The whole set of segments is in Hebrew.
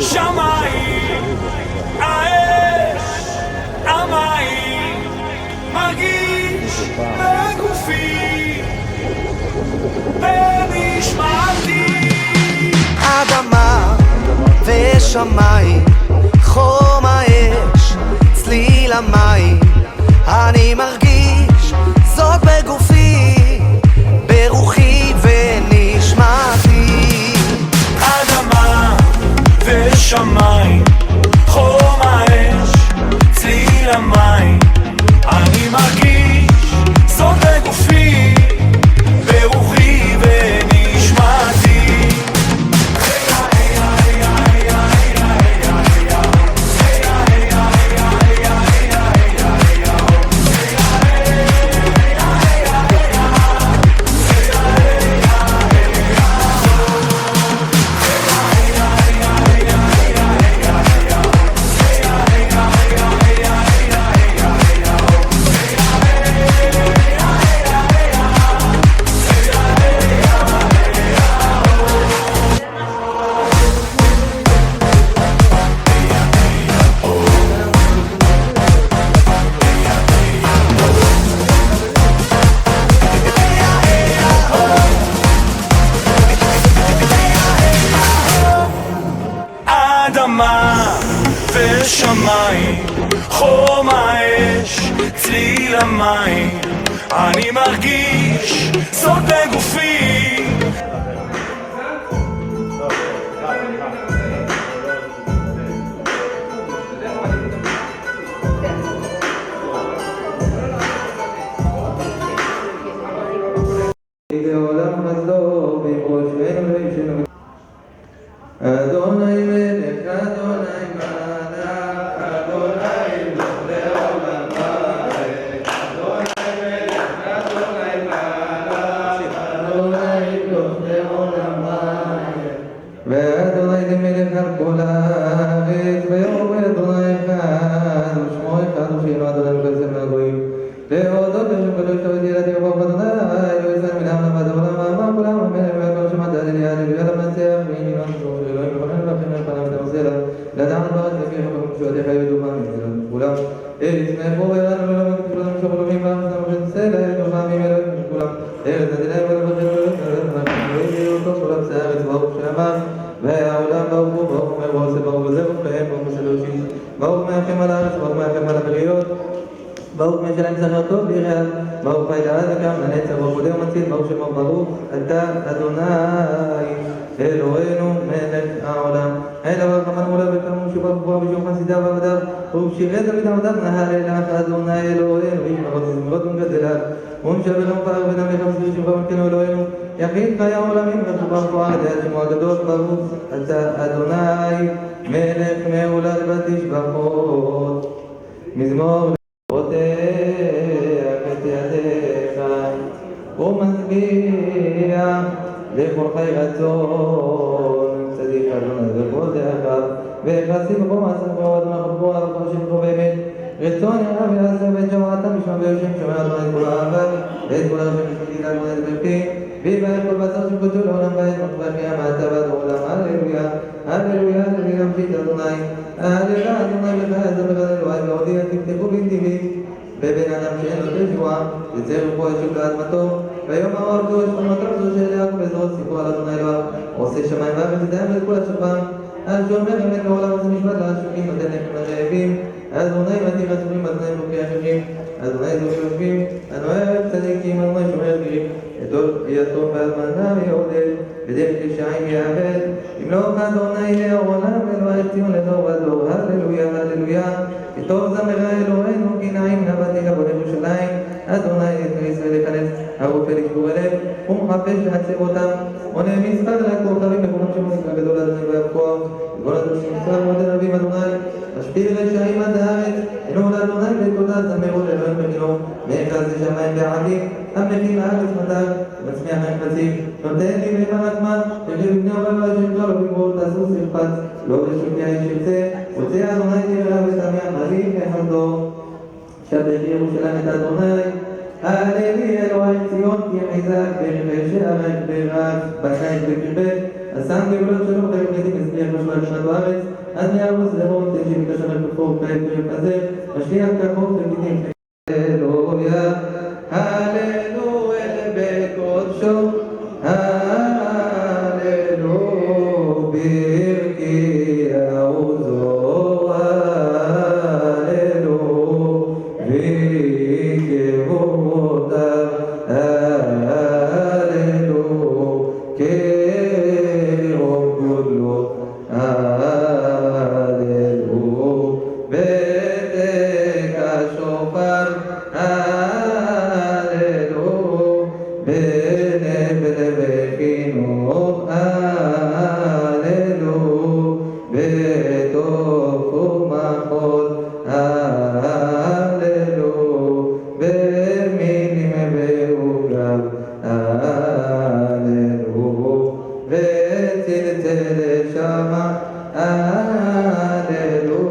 שמיים, האש, המים, מרגיש בגופי, בנשמתי. אדמה ושמיים, חום האש, צליל המים, אני מרגיש זאת בגופי, ברוחי ונשמתי. אדמה ושמיים, חום האש, צליל המים, אני מרגיש זאת בגופי, ברוחי ונשמתי. אדמה ושמיים, חום האש, צליל המים, אני מרגיש זאת בגופי. אדוני מלך, אדוני מלך, אדוני מלך לעולם ועד. אדוני מלך, אדוני מלך, אדוני מלך לעולם ועד. ואדוני למלך על כל הארץ, ויאמר אדוני אחד, ושמו אחד, ושינו אדוני מקדש מהגויים. להודות לשם קדוש תמיד ילדי יבוא אדוני, לא יסן מן העם לבד העולם, אמר כולם, המלך והכל שמעת הללויה, הללויה למנצח, והנה ננצחו. לדעת ברד וכי חברים שועדיך ידומה מנזילות כולם ארץ מאפור ואירנו ולא כולם שחולמים וארצנו ונצא להם נוחמים אלוהים כולם ארץ נדילהם ולבחר ולבחר אותו כולם סערץ ברוך שאמר והעולם ברוך הוא ברוך אומר ועושה ברוך וזה רוחם ברוך שלושים ברוך מאחם על הארץ ברוך מאחם על הבריות ברוך משלם זכר טוב ליראה ברוך חי לעד וקם לנצח ברוך מודה ומציל ברוך שמו ברוך אתה אדוני אלוהינו מלך העולם אל אברהם מולה וקמו שובב גבוה בשום חסידיו ועבדיו ובשירי דוד עבדיו נהלל לך אדוני אלוהינו איש מרות זמרות ומגדליו ונשבר ומפאר ונמליך וסביר שמך ומתנו אלוהינו יחיד חיי העולמים ורחובה מפואר לדעת שמו הגדול ברוך אתה אדוני מלך מעולה ותשבחות מזמור פותח את ידיך ומצביע לכל חי רצון צדיק אדוני וכל דאחיו ויחסי בכל מעשיו ואדוני חבקו עליו וכל שם טוב אמת רצון ירא ויעשה ואת שמעתם משמע ויושם שומע אדוני את כל האהבה ואת כל הרשם משפטי לאדוני את ברכי ויברך כל בשר שקודשו לעולם בעת מטבחי המעתה ועד העולם הללויה הללויה הללויה משית אדוני הללויה אדוני וחי זמר אלוהי ועודי תפתחו בנתיבי בבן אדם שאין לו תשועה יצא רוחו ישוב לאדמתו ויום העורדו ישכונות רבזו שאליה ובעזרות סיפור על אדוני אלוהיו עושה שמיים וארץ ידיים לכל השפם על שומר אמת לעולם עושה משפט לעשוקים נותן לחם לרעבים אדוני מתיר אסורים אדוני מלוקי אחרים אדוני זוכים יושבים אדוני צדיקים אדוני שומר גרים יתום ואלמנה ויעודד בדרך ישעים יעבד ימלוך אדוני לעולם אלוהי ציון לדור ודור הללויה הללויה כתוב זמרה אלוהינו כי נעים נבטי לבוא לירושלים אדוני יכניס ולכנס הרופא לשבור הלב ומחפש לעצב אותם עונה מספר לכוכבים לכולם שמוסקה גדול אדוני והכוח וכל אדוני מספר מודה רבים אדוני משפיל רשעים עד הארץ אינו לאדוני לתודה זמרו לאלוהים בגינו מאחד זה שמיים בעדים המכין לארץ מטר ומצמיח נחפצים נותן לי במקמה שכי לבני אבל השם כל ובגבור תעשו סרפץ לא לשוקי האיש ירצה רוצה אדוני תראה ותמיח מלאים וחמדו שבחי ירושלים את אדוני הללי אלוהי ציון כי חזק ברכי שערך ברב בקייך בקרבך הסם גאולת שלום חיים חייתי מצליח משמע לשנת בארץ עד נערוס לרוב תג'י מקשר לכפור כאי פרק הזה משליח כחור תגידים הללויה הללויה בקודשו הללו ברכי העוזו הללו וכבודו הללו כרוב גודלו הללו בדק השופר הללו בנבלבכינו הללו בתוך ומחול הללו במינים ועוגב הללו וצלצל שמה הללו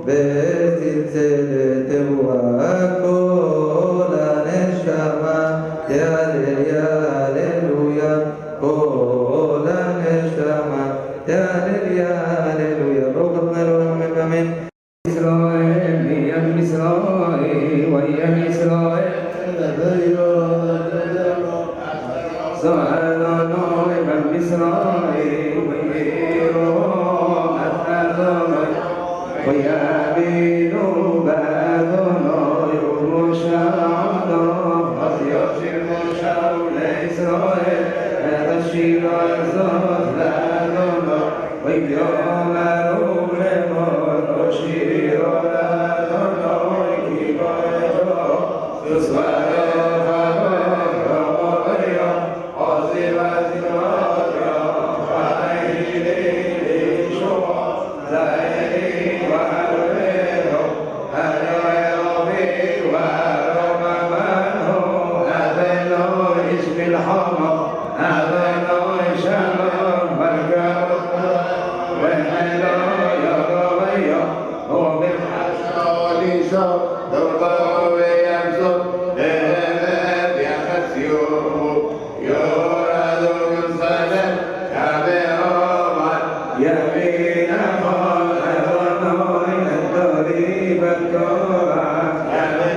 וצלצל תרועה כל הנשמה יהלל יהללויה כל הנשמה יהלל יהללויה ברוך ה' לעולם אמן ישראל, ים ישראל, וים ישראל, סהלנו ים ישראל, וירו אדוני, ויבינו באדוני, ומושענו, אז ישיר מושעו לישראל, את השיר הזאת לאדוני, ויאמרו לאמור, שירו לאדוני, כי בואו, תסברו חבויה, עוזב הזיכריה, חיילי לישוע, זעירי וערברו, אלוהי ורוממנו, אדוני איש מלחמה, אדוני שלום, ברכות וחילו ירומיה, ובמחשו לישור, דורו וימסור, להבד יחציומו, יורדו יוסלם, כבאומר, ימין החול, אדוני נדורי בקורח, ימין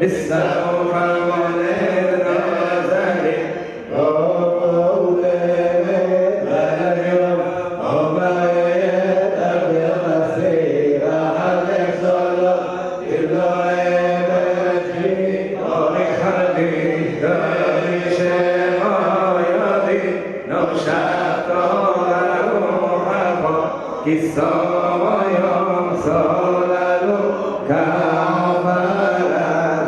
بالسوف ولد نازل Kisayam salalu kafarat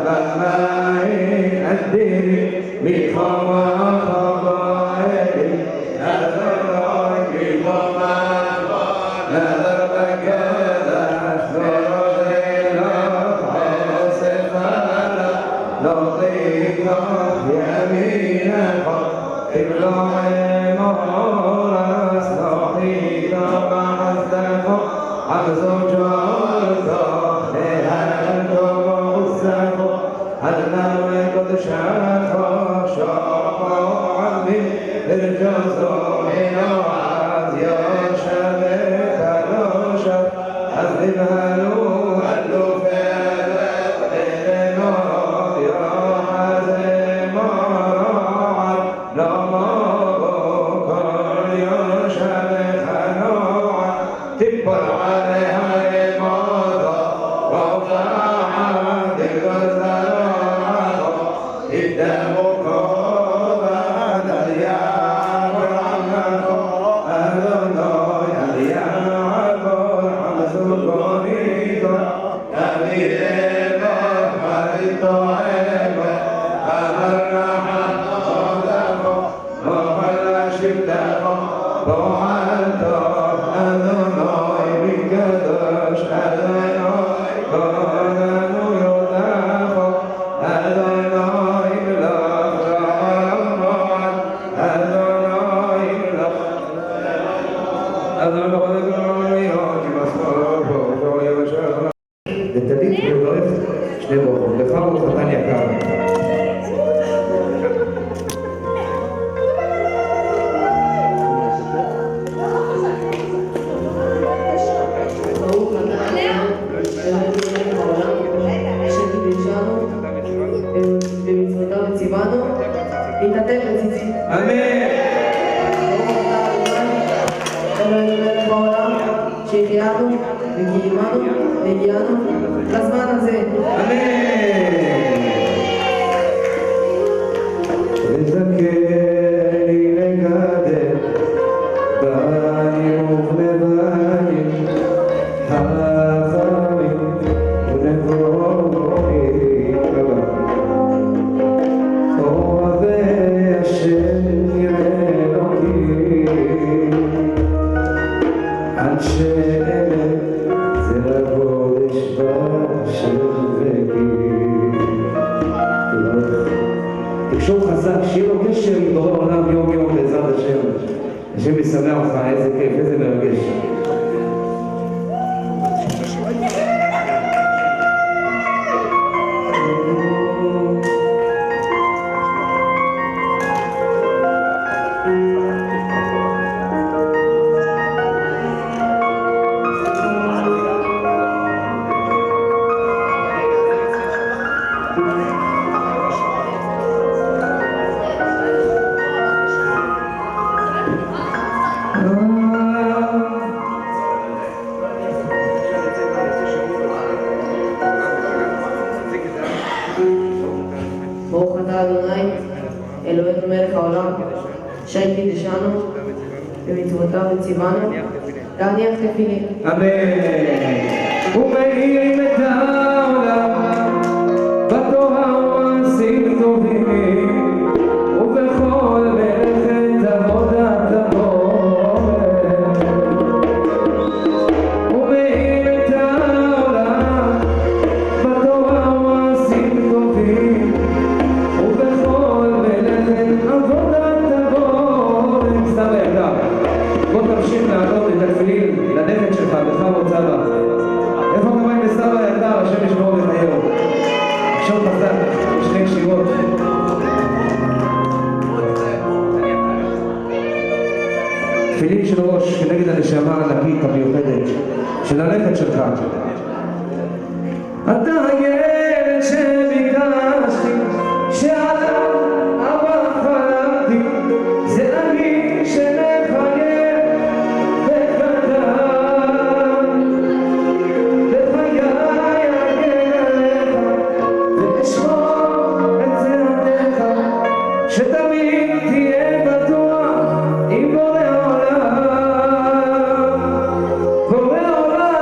bamai adiri mikama khabairi nazar mikama nazar bagada sorela fasefala lodika yamina ibrahim moras lodika عبد جارتا لهند وغسه النار قد شاخا شاقا عمي الجزاء نوعز يا شبك نوشا أذبها له هلو فالت النار يا حزم راعد لما بكر يا شبك نوعد تكبر عليها الماضى وفاعت الغزالات قدامك بعد اليوم عنك שני ברכות. בכבוד חתן יקר. במצוותיו וציוונו, להתעטף בציצית. אמן. אלוהינו מלך העולם, שהחיינו וקיימנו והגיענו לזמן הזה. וזכני לגדל בנים ובנים חכמים ונבונים אוהבי השם יראה אלוקים אנשי אמת זה לקודש באשר וגיל. תקשור חזק, שיהיה לו קשר עם בורא עולם יום יום בעזרת השם. השם ישמח אותך, איזה כיף, איזה מרגש. ברוך אתה אדוני, אלוהינו מלך העולם, אשר קידשנו במצוותיו וציוונו, להניח תפילין. אמן. ומאירים את העולם בתורה ומעשים טובים ובכל מלאכת עבודת הבורא. ומאירים את העולם בתורה ומעשים טובים ובכל מלאכת עבודת הבורא. סתם היקר, בוא תמשיך לעלות את התפילין לנכד שלך, בכבוד סבא. איפה קבעים בסבא היקר, השם ישמור וחייהו. עכשיו חזק, שני קשירות. תפילין של ראש כנגד הנשמה הענקית המיוחדת של הנכד שלך. אתה הילד שביקשתי, שעליו אבא חלמתי, זה אני שמחייב בקטן. בחיי אגן עליך ואשמור את צעדיך, שתמיד תהיה בטוח עם בורא עולם. בורא עולם,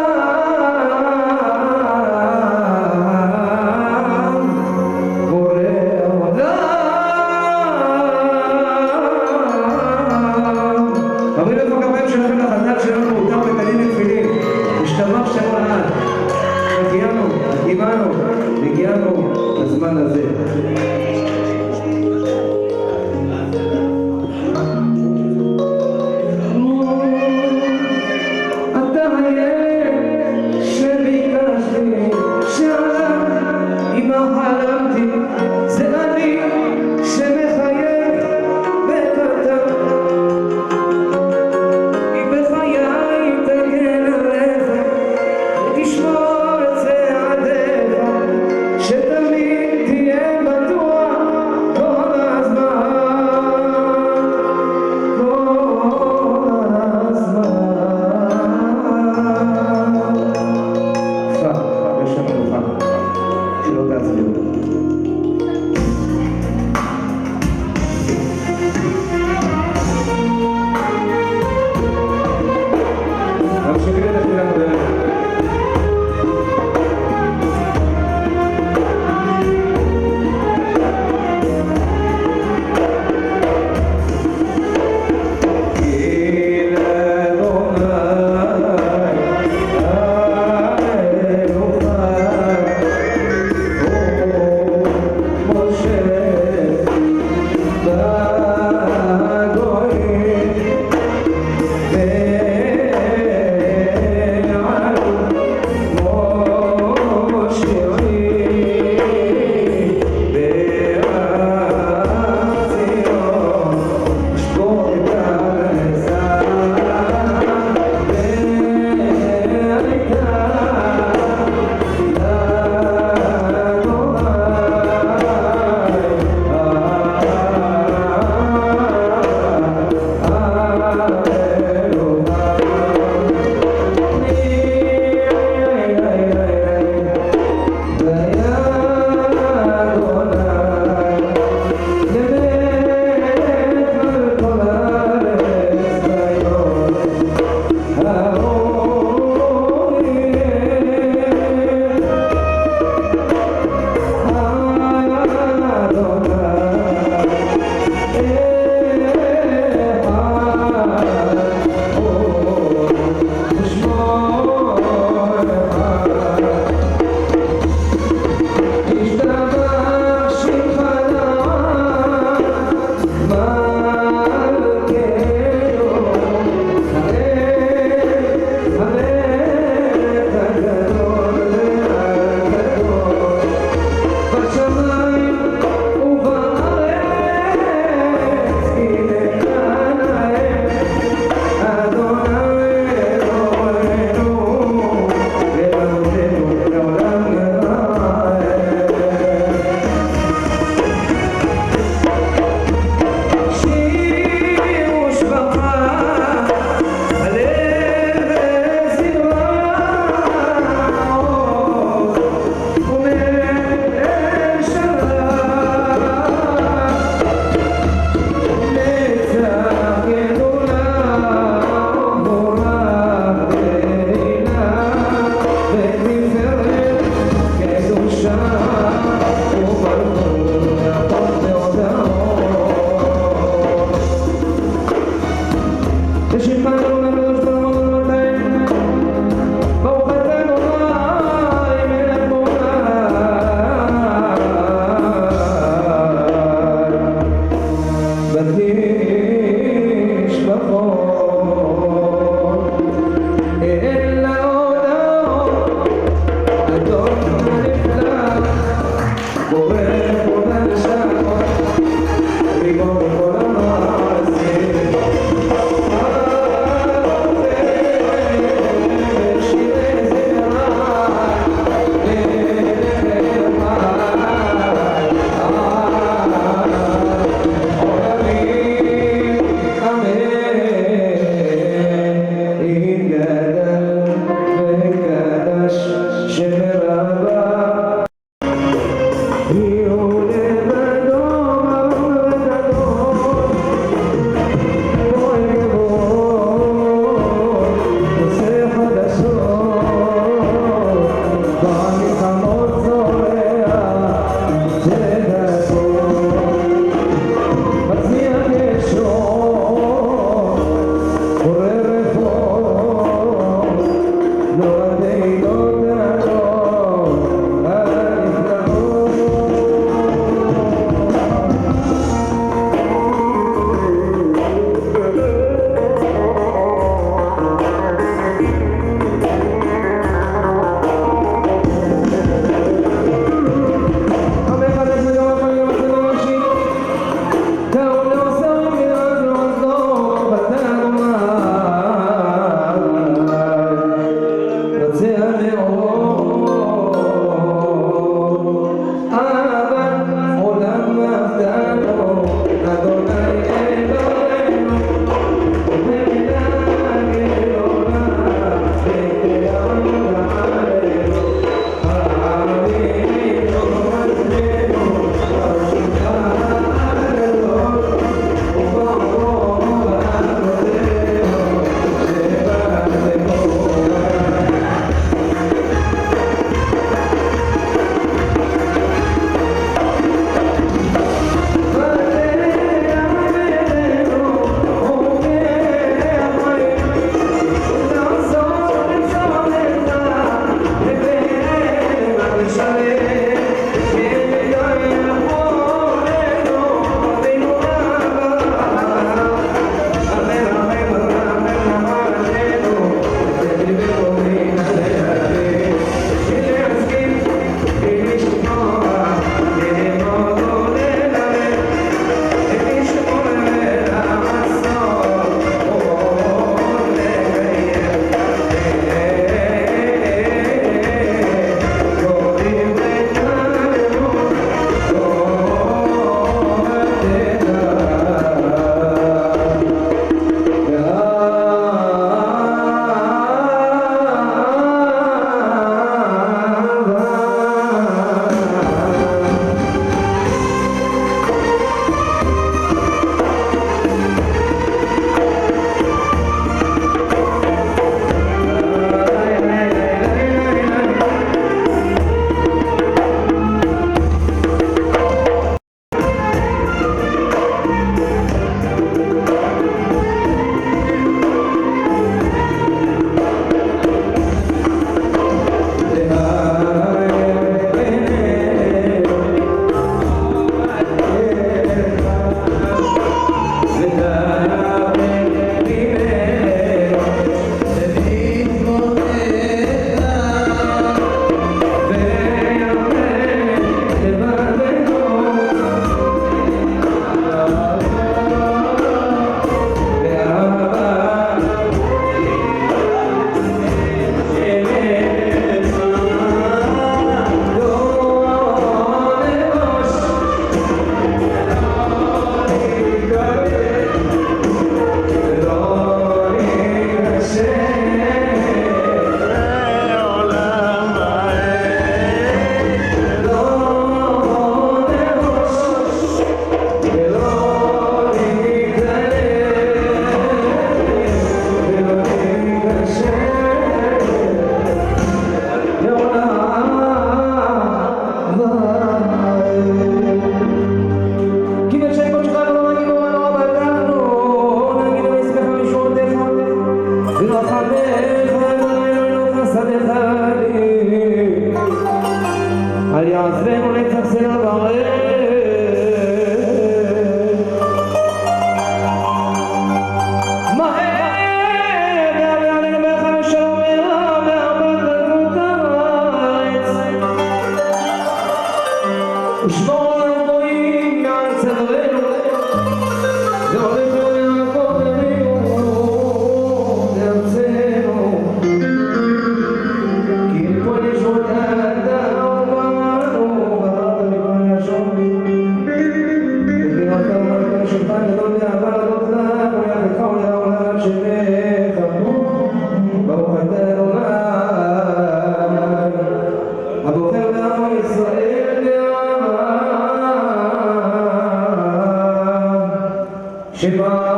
בורא עולם. אבל איפה הכפיים שלכם לחתן שלנו, אותם מקלים לתפילין, השתבח שמו לעד. הגיענו לזמן הזה. אתה הילד שביקשתי, שעליו אמא חלמתי, זה אני שמחייב בקטן. אם בחיי תגן עליך ותשמור את צעדיך, שתמיד תהיה בטוח כל הזמן, כל הזמן. יש שם מלוכה, שלא תעצבו. ממשיכים את התפילה הקודמת. Oh בורא כל הנשמות, ריבון כל המעשים. Yeah. ושמור על הגויים מעל צווארנו, והולכנו יעקב אבינו לארצנו, כי לכל ישועות האדם ובנו בראת מכל ישון. וברכת ומלכה שולחן גדול באהבה לדות לך, ויחדך ולעולם שבך, ברוך אתה אדוני הבוחר בעמו ישראל שבע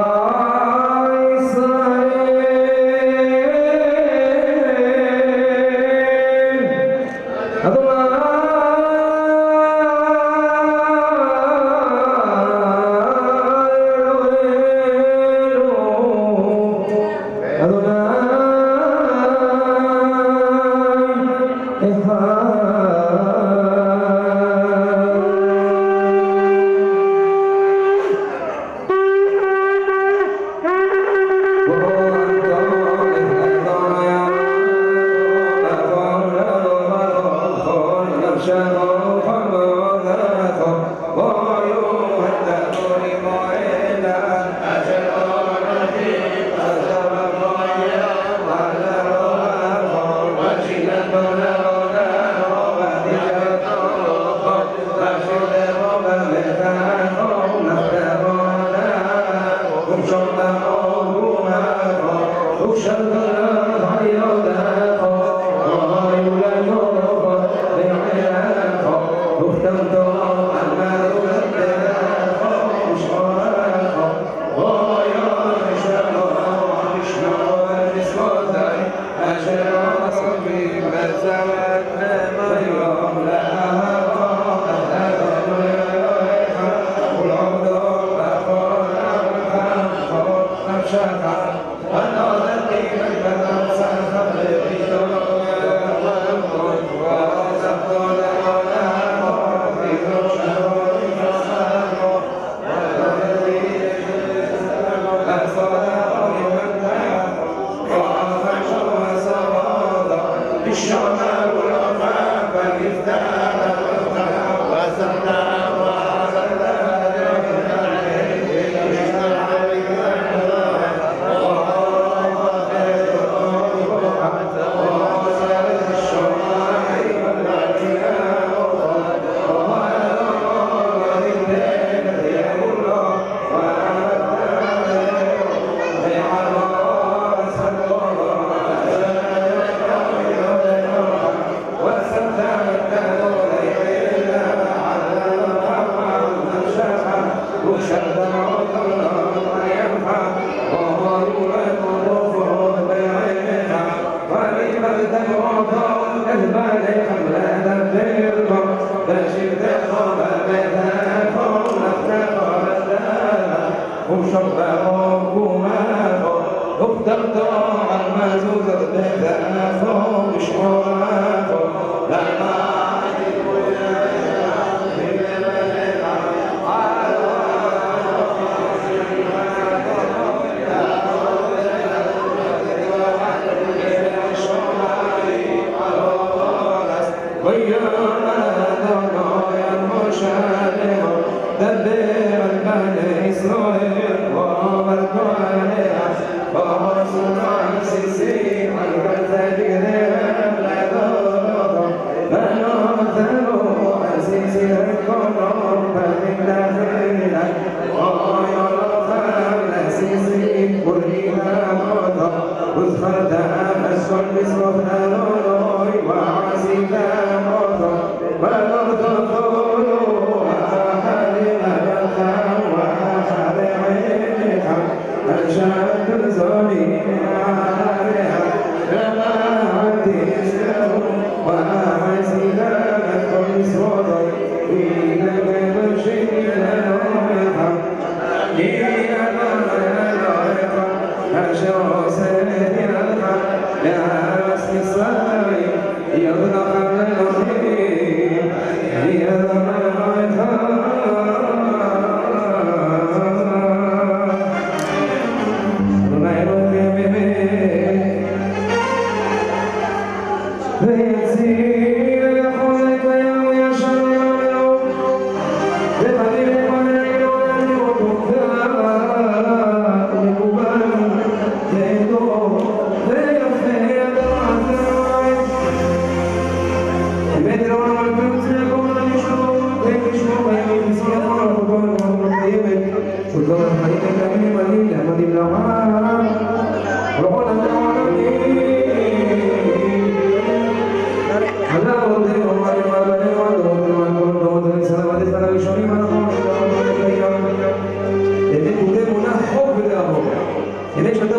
Israel,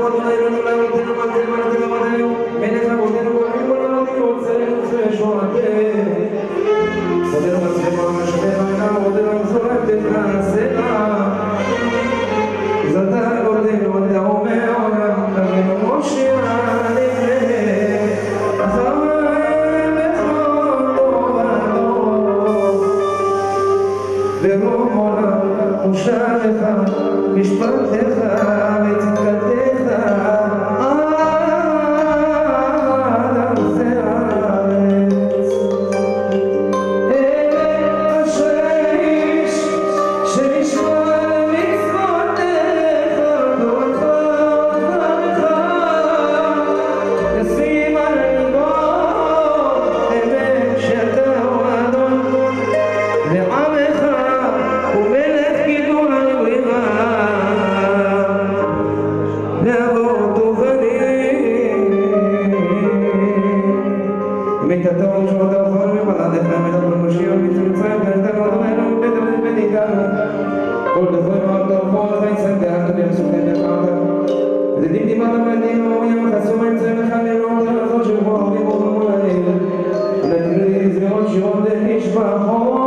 אדוני אלוהינו לאבותינו מלכנו מלכנו מלכנו מלך אבותינו ואלוהינו לעולמים רוצה שורתנו אבותינו מצליחו משפך עיניו אבותינו זורקת נעשתה זלתה אבותינו אתה אומר עולם נבינו מושיע לפני אחריהם בכל תורתו ורוב עולם אושר לך משפטך וצדקתך עד ארצי הארץ. אשרי איש שנשמע למצוותיך תורתך ודברך ישים על ליבו אמת שאתה הוא אדון לעמך ומלך גידול הנברירה לאבות ובנים מיתתו ושמותו וכל מפלדך מלך במשיח מצמצם ואתה אדוננו מבית אבות בניתנו כל דברי מאותו כל חי צדקת ויחסוכם לחרדה וזדים דימת המדינו ים חסום אמצעים לך ללא תרחו של בו רבים ובמול האל ונתגלי זריעות שירות למשפחות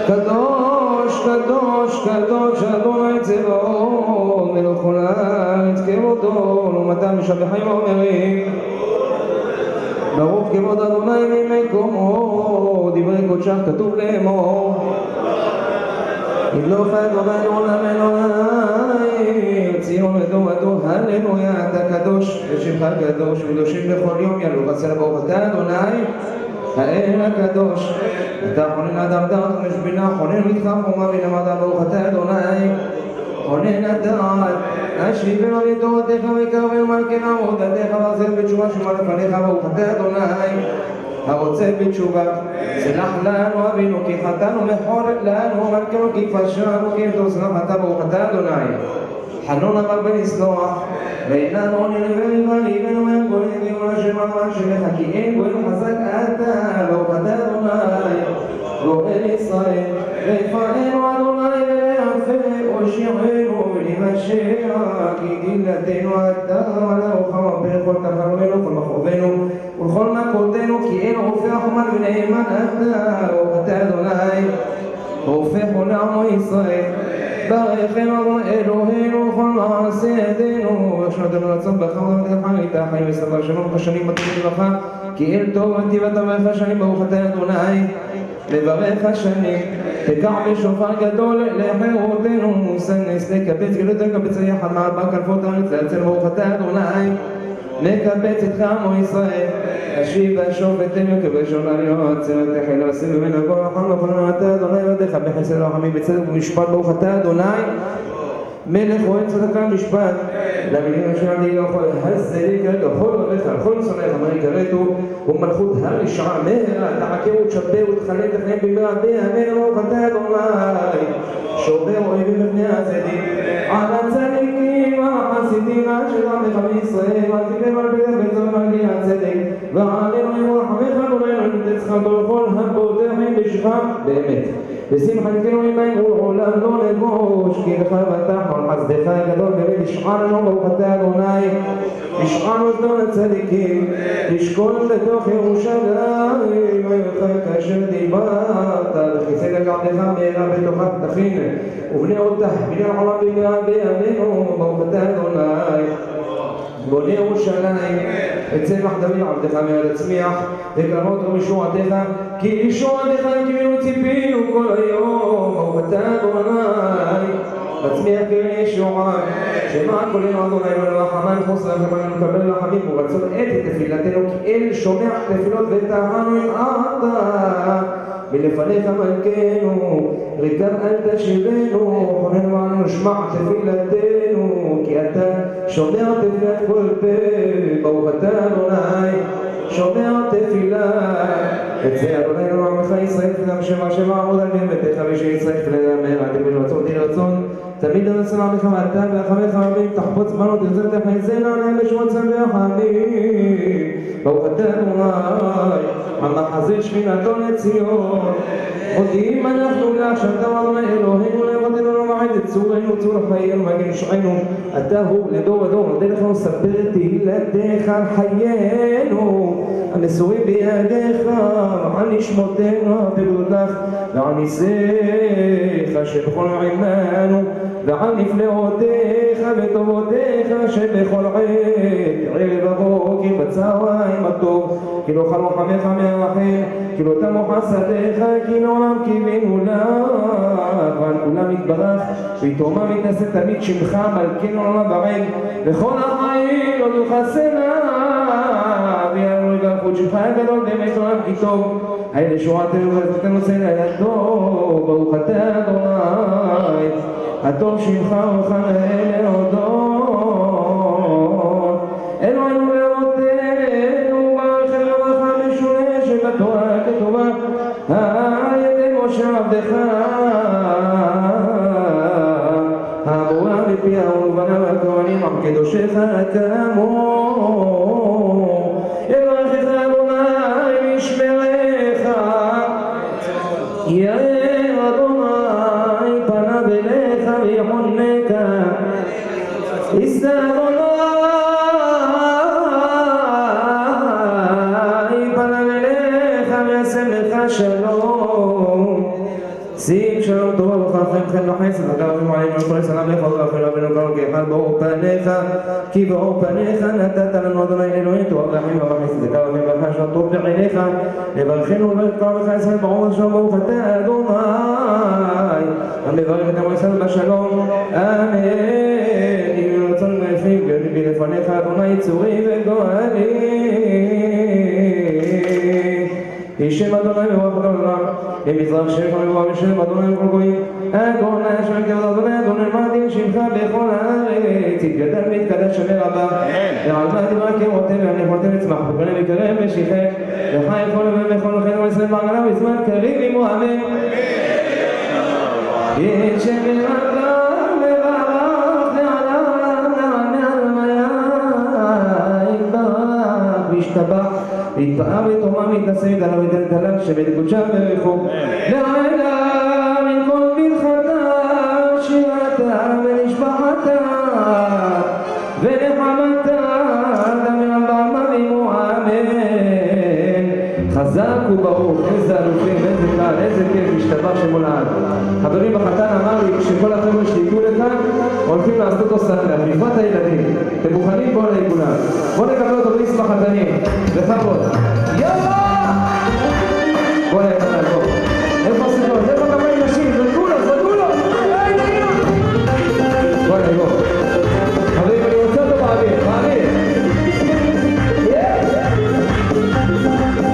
קדוש, קדוש, קדוש, אדוני צבאות, מלך כל הארץ כבודו, לעומתם משבחים ואומרים ברוך כבוד אדוני ממקומו, דברי קודשך כתוב לאמור ימלוך אדוני עולם אלוהי, ציון ודור ודור, הללויה, אתה קדוש, ושמך קדוש, וקדושים בכל יום יעלו חסר ברוך אתה אדוני האל הקדוש, אתה חונן אדם דעת ונשבינה, חונן מתך חומה ונמדה ברוך אתה אדוני, חונן הדעת, השיבנו לתורתך וקרבנו מלכנו עבודתך ועזר בתשובה שמה לפניך ברוך אתה אדוני, הרוצה בתשובה, סלח לנו אבינו כי חטאנו, מחול לנו מלכנו כי כפשענו כי תוסרם אתה ברוך אתה אדוני, חנון אמר ולסלוח, ואינם עונים ולבני ונאמר גולים ויאמר השם אמר שלך, כי אין גואל חזק אתה, ברוך אתה אדוני, גואל ישראל, ויפאנו אדוני ולעפה, הושיענו ולבשע, כי דילתנו אתה, ולרוחם הרבה לכל תחרנו, כל מכאובנו, ולכל מכותנו, כי אין רופא חומן ונאמן אתה, ברוך אתה אדוני, רופא חולה עמו ישראל. ברכנו אדוני אלוהינו וכל מעשה ידינו ושנותנו רצון בחר ולתך איתה חיים וסבר שלום כשנים בטוב לברכה כי אל טוב ונתיב אתה ברך שנים ברוך אתה אדוני לברך השנים תקע בשופר גדול לחירותנו סנס לקבץ גלות לקבץ יחד מעל בר כנפות הארץ להצל ברוך אתה אדוני מקבץ איתך עמו ישראל אשיב והשופטנו כבשונה להיות צוות תחיל ועשים ממנו כל החם ופננו אתה אדוני ועדיך בחסד ורחמים בצדק ומשפט ברוך אתה אדוני מלך רואה צדקה משפט למילים אשר אני לא יכול הזליק לכל רבך על כל שונאיך מה יקרתו ומלכות הרשעה מהרה תעקר ותשבר ותחלט תכנן במהרה בימינו ברוך אתה אדוני שובר אויבים בפני הצדיק על הצדיקים החסידים אשר עמך בישראל ועתידם על בית הבית ומגיע הצדק ועלינו ורחמך ולנו נתצחך בכל הפותחים בשמך באמת ושמחתנו עמהם ולעולם לא נבוש כי לך בטח על חסדך הגדול באמת השערנו ברוך אתה אדוני השערנו את דון הצדיקים תשכון לתוך ירושלים ויוחק כאשר דיברת וכיסא עבדך מהרה בתוכה תכין ובני אותך בני העולם במהרה בימינו ברוך אתה אדוני בונה ירושלים אצל מחדמים עבדך מהר צמיח וקרנות ומשועתך כי משועתך כמינו ציפינו כל היום ברוך אתה אדוני מצמיח כלי ישועה שמע קולנו אדוני ולרחמן חוס רחמן מקבל רחמים ורצון את תפילתנו כי אל שומע תפילות וטהרנו עם אתה מלפניך מלכנו ריקם אל תשיבנו חוננו עלינו שמע תפילתנו כי אתה שומע תפילת כל פה ברוך אתה אדוני שומע תפילה אצל אדוני עמך ישראל תפילם שבע עמוד על ביתך ושישראל תפילה מהרה תמיד רצון דין רצון תמיד רצון עמך ואתה ואחריך רבים תחפוץ בנו תרצה תחזינה עליהם בשמות צבי החמים ברוך אתה אדוני המחזיר שכינתו לציון מודיעים אנחנו לך שאתה אדוני אלוהינו לעבודנו למעט צורנו צור חיינו מגן שוענו אתה הוא לדור ודור נותן לך לספר את תהילתך על חיינו המסורים בידיך ועל נשמותינו הפקדות לך ועל ניסיך שבכל עמנו ועל נפלאותיך וטובותיך שבכל עת ערב הבוקר בצהריים הטוב כי לא חלו חמך מהרחם כי לא תמו חסדיך כי לעולם קיווינו לך ועל כולם יתברך ויתרומה מתנשא תמיד שמך מלכנו עולם ועד וכל החיים לא תחסנה ויענו לברכות שמך הגדול באמת עולם כי טוב היי לשורתנו ולזכותנו סלע ידו ברוך אתה אדוני הטוב שמך וחנאי להודות אלוהינו ואבותינו ברכם וברכה משונה שבתורה כתובה הידי משה עבדך האמורה מפי האורבנה והכהנים עם קדושך כאמור יברכך אדוני משמרך יאר אדוני פניו אליך ויחונך יישא אדוני פניו אליך וישם לך שלום שים שלום טובה וכל חיים חן וחסד וקרבים עלינו לכל סלם לך ולאכילה ונוקרנו כאחד באור פניך כי באור פניך נתת לנו אדוני אלוהים טוב ורחמים וחסד וקרבים וברכה שלום טוב בעיניך לברכנו ולברכנו בך ישראל ברוך השם ברוך אתה אדוני המברך את עמו ישראל בשלום אמן אם רצון ויפים ולפניך אדוני צורי וגואלי ישם אדוני ברוך אדוני במזרח שלך מבוא בשם אדוני וכל גויים אדוני אשר כבוד אדוני אדוני מעדין שמך בכל הארץ יתגדל ויתקדש שמי רבה ועל מה דברה כמותם והנכותם יצמח וכולם יקרב ושיחם וחי יכול ובכל לכן וישראל מעגלה בזמן קריב עמו אמן ישם רבה וברך לעלה התפאר ותרומה מתנשאת עליו ותן תלם שבקודשה בריחו לעילה מן כל מלחתה שירתה ונשבחתה ונחמתה דמי רבמה ממועמד חזק וברוך איזה אלופים איזה קהל איזה כיף השתבח שמולד חברים החתן אמר לי כשכל החבר'ה שהגיעו לכאן הולכים לעשות לו סטלה בפרט הילדים אתם מוכנים? בואו לעיגולה בואו נקבל אותו בלי סמך חתנים לכבוד יאללה בואו נקבל בואו איפה סגול? איפה כמה נשים? זרקו לו! בואו נקבל חברים אני רוצה אותו באוויר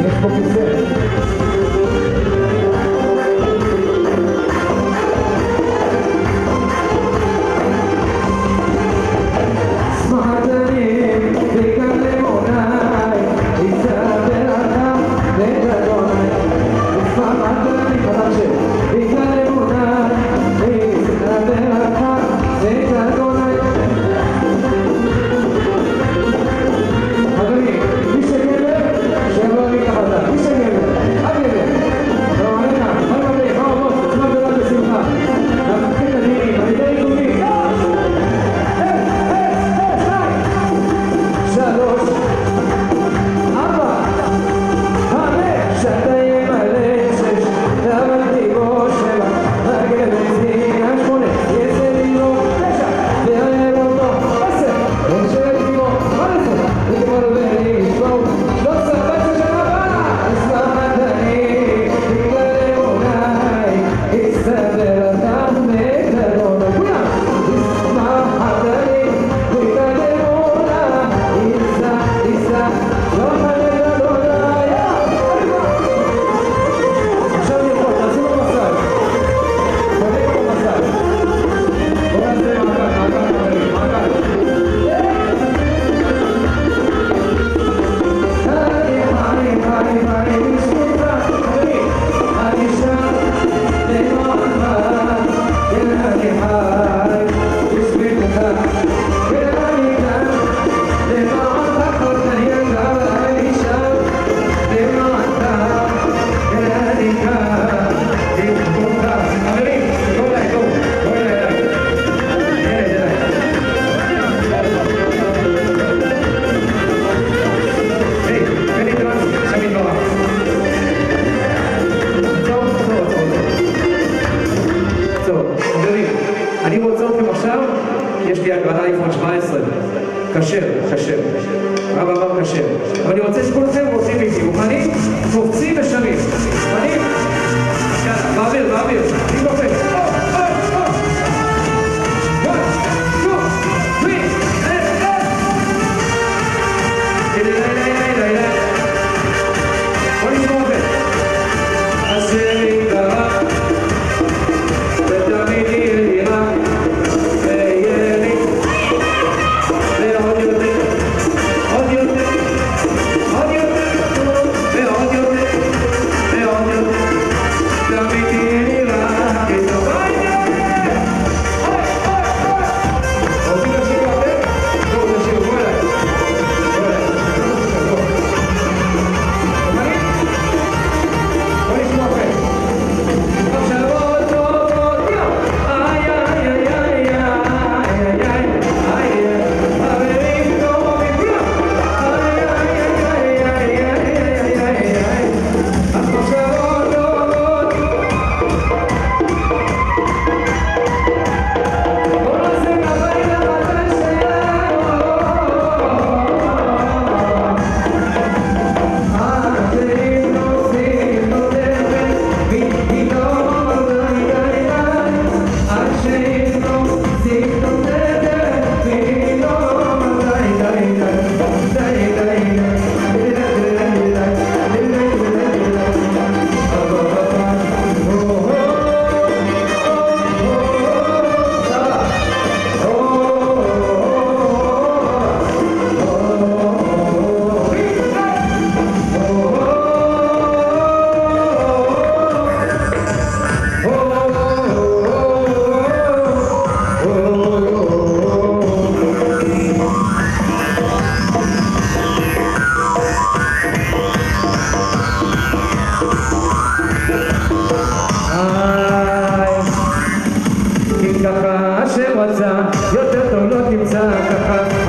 יש פה כיסא רב אמר כשר אבל אני רוצה שכולכם רוצים איתי מוכנים? קופצים ושרים מוכנים? יאללה, באוויר אני קופץ בוא נשמע עובד אשר יתגרה ותמיד ילירה ויהיה לי ועוד יותר עוד יותר ועוד יותר תמיד ילירה כתובה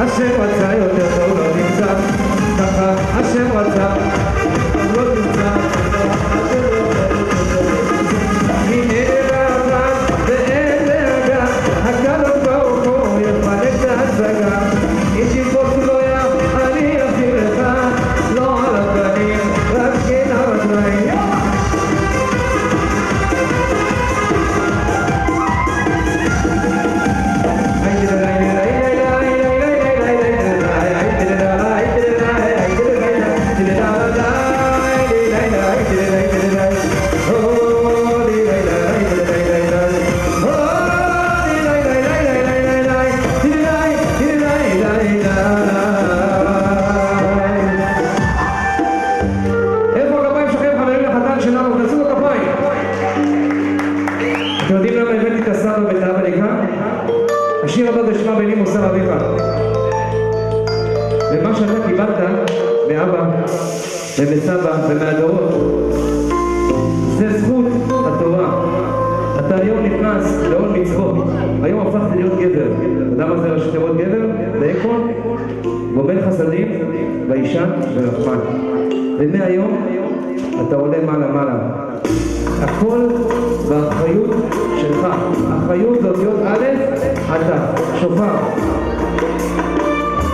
השם רצה יותר טוב לא נמצא, ככה השם רצה לא נמצא. הנה רעבן ואין דאגה, הקדוש ברוך הוא יפרק את ההצגה. אם תשבור סגויה אני אביא לך, לא על הפנים רק כן הרגליים. השיר הבא זה שמע בני מוסר אביך. ומה שאתה קיבלת מאבא ומסבא ומהדורות זה זכות התורה. אתה היום נכנס לעול מצוות, היום הפכת להיות גבר. אתה יודע מה זה ראשי תיבות גבר? באקון, גומל חסדים, ואישה ורחמן. ומהיום אתה עולה מעלה מעלה. הכל באחריות שלך. האחריות זאת להיות א', אתה, שופר.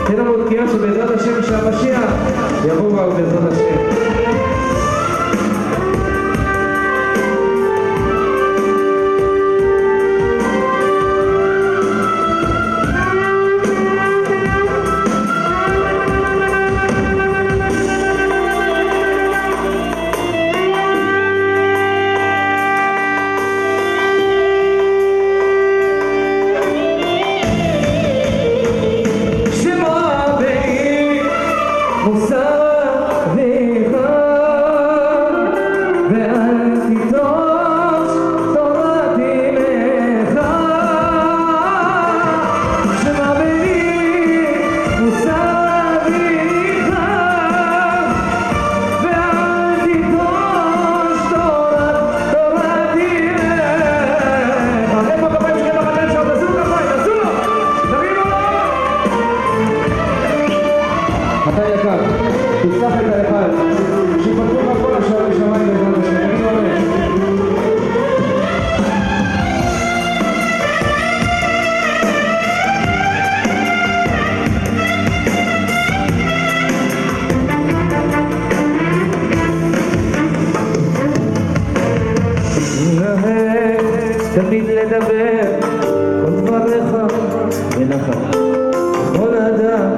תן לנו תקיעה שבעזרת השם שהמשיח יבוא בה בעזרת השם. תפתח את האחד, שיפתחו לך כל השערי שמיים בעזרת השם. תגידו אמן. נהג תמיד לדבר כל דבריך בנחת, בכל אדם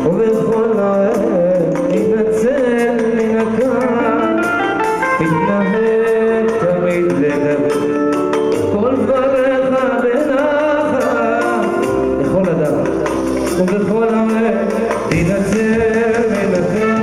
ובכל העם נתנצל מן הקהל. תתנהג תמיד לדבר כל דבריך בנחת, לכל אדם ובכל העם תתנצל מן הקהל.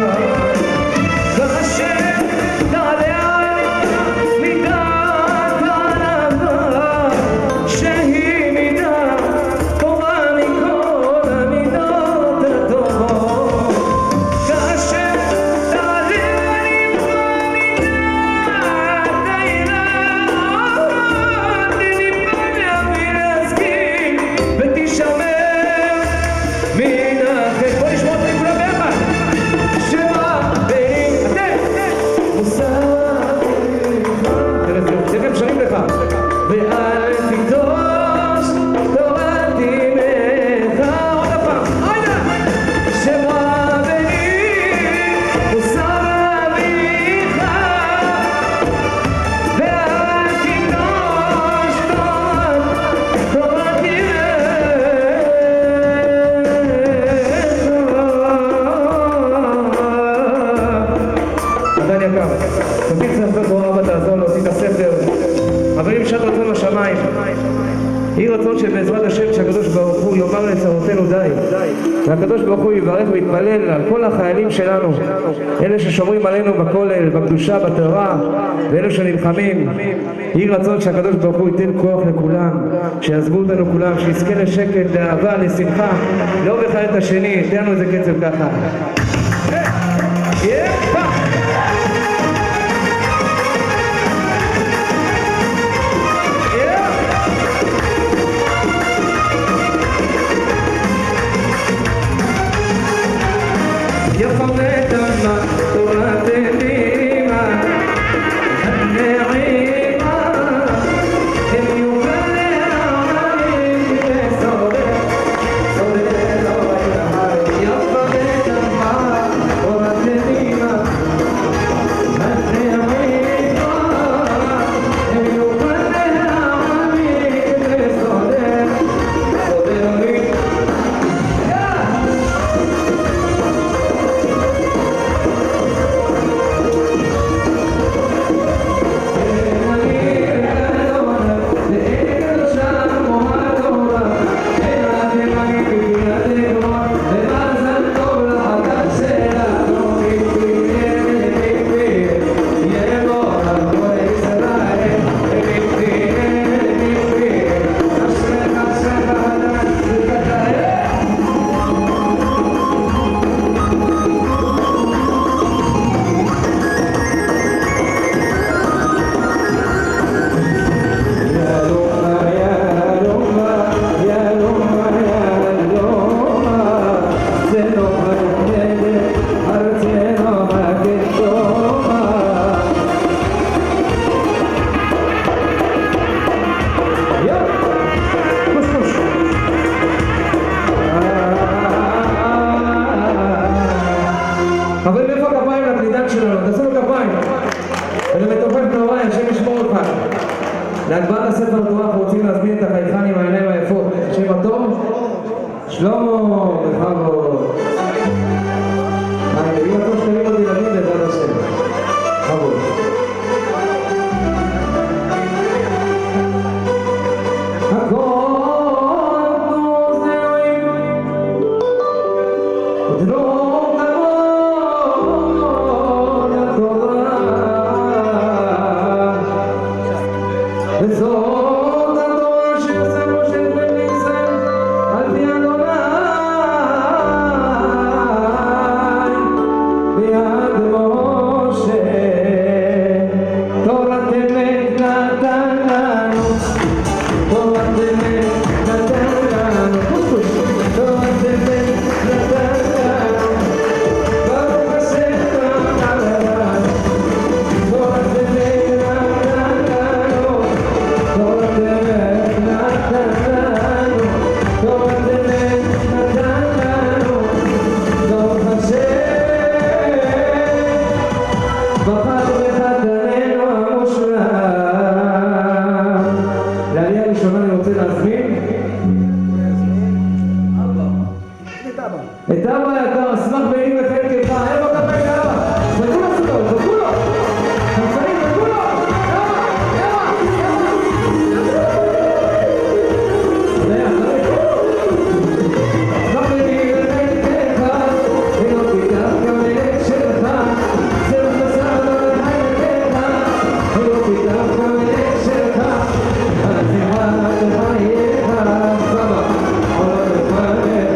יהי רצון שבעזרת השם שהקדוש ברוך הוא יאמר לצרותינו די, והקדוש ברוך הוא יברך ויתפלל על כל החיילים שלנו, אלה ששומרים עלינו בכולל, בקדושה, בתורה, ואלה שנלחמים. יהי רצון שהקדוש ברוך הוא ייתן כוח לכולם, שיעזבו אותנו כולם, שיזכה לשקט, לאהבה, לשמחה, לאהוב אחד את השני. תן לנו איזה קצב ככה. אבל מאיפה הכפיים לפלידן שלנו? תעשו לו כפיים. ולמתופף נורא, השם ישמור אותך. להגברת הספר התורה אנחנו רוצים להזמין את החייכן עם העיניים היפות. שם הטוב? שלמה, בכבוד. אני בטוח שתמיד עוד ילדים בעזרת השם. בכבוד. את אבא היקר, אשמח בעיני לחלקך, אין לו כפה את אבא, זרקו לו סודות, זרקו לו! חמצאים, זרקו לו! אשמח בעיני לחלקך, אין לו תיקח כמלך שלך, זה מחסר לו לחלקך, אין לו תיקח כמלך שלך, השמחה לחייך, סבא, עולה לחייך,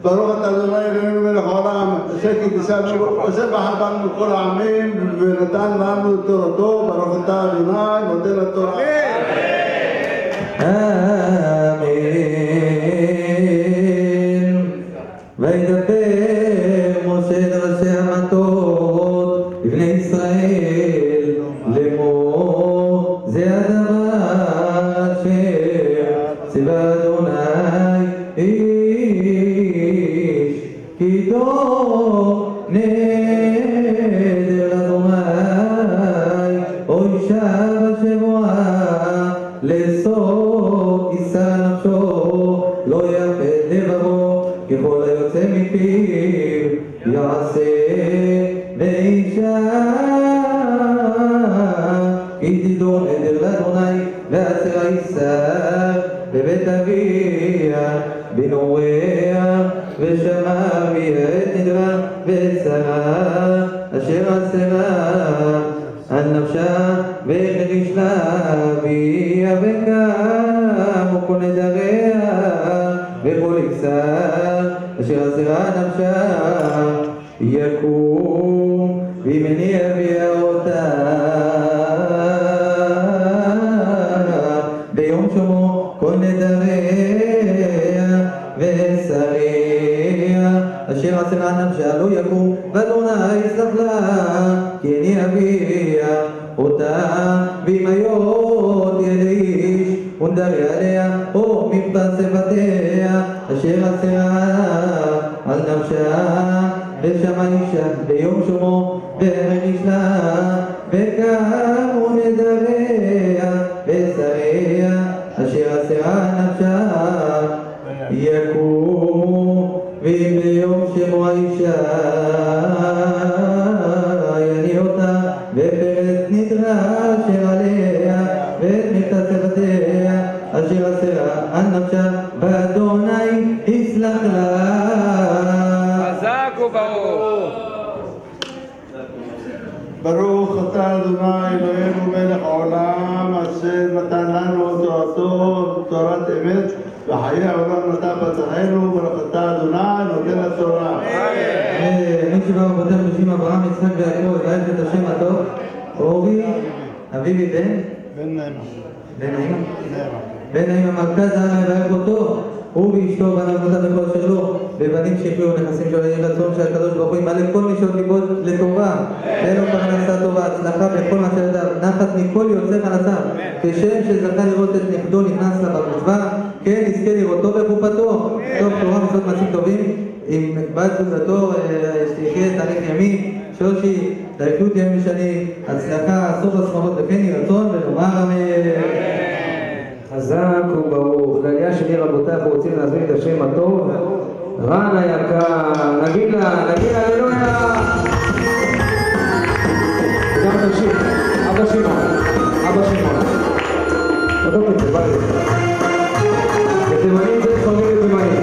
ברוך אתה אדוני אלוהינו מלך העולם, אשר קידשנו ושבח בנו כל העמים ונתן לנו את תורתו. ברוך אתה אדוני נותן התורה. אמן. וידבר משה לראשי המטות לבני ישראל לאמור, זה הדבר אשר ציווה אדוני איש כי טוב נדר לאדוני, אוי שב השבועה לאסור יישא נפשו, לא יפת לבבו ככל היוצא מפיו יעשה ואישה כי תדעו נדר לאדוני ועשרה יישא בבית אביה בנוריה ושמע אביה את נדרה ושרה אשר אסרה על נפשה והחריש לה אביה וקמו כל נדריה וכל כסה אשר אסרה נפשה יקום וימני אביה אותה ביום שמו כל נדריה ושריה אשר אסרה נפשה לא יקום ואדוני יסלח לה כי אני אביה אותה במיות יד איש ונדריה עליה או מבטא שפתיה אשר אסרה על נפשה ושמע אישה ביום שמו והחריש לה וקמו נדריה ושריה אשר אסרה נפשה יקום ואם ביום שמו האישה יני אותה ופרט נדרה אשר עליה ואת מבטא שפתיה אשר אסרה על נפשה ואדוני יסלח לה וחיי העולם נתן בצרינו, ברכתה אדוני נותן התורה. מי שבא ובוטח בשם אברהם, יצחק ויעקב, יברך את השם הטוב, אורי, אביבי בן נעים. בן נעים המלכה זעמה יברך אותו, הוא ואשתו בניו בנותיו וכל אשר לו, בבנים שיחיו ונכסים שלו, יהי רצון שהקדוש ברוך הוא ימלא כל מי שעוד ליבו לתורה, תהיה לו פרנסה טובה, הצלחה בכל מה שידע, נחת מכל יוצא פרנסה, כשם שזכה לראות את נכדו נכנס לה במצווה, כן יזכה לראותו בחופתו. טוב, תורה מצוות מעשים טובים, עם בת זוגתו שתחיה תאריך ימים, שושי, דייקות ימים ושנים, הצלחה, סוף השמחות וכן יהי רצון ונאמר אמן. חזק וברוך. לעלייה שלי רבותיי, אנחנו רוצים להזמין את השם הטוב, רן היקר, נגיד לה הללויה. גם תמשיך, אבא שמעון. אותו קצת, בא לי. בתימנים זה חולים בתימנים.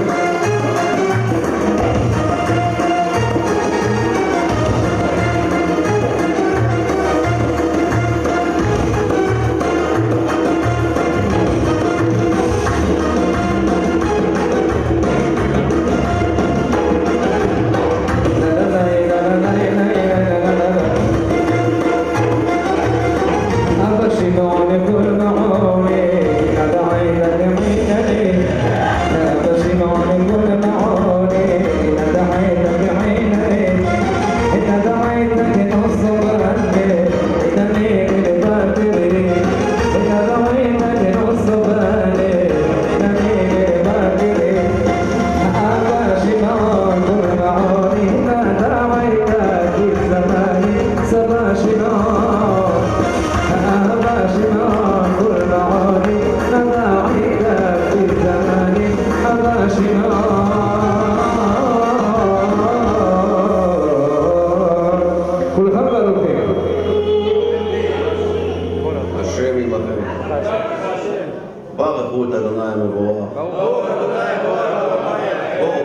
ברכו את אדוני המבורך. ברוך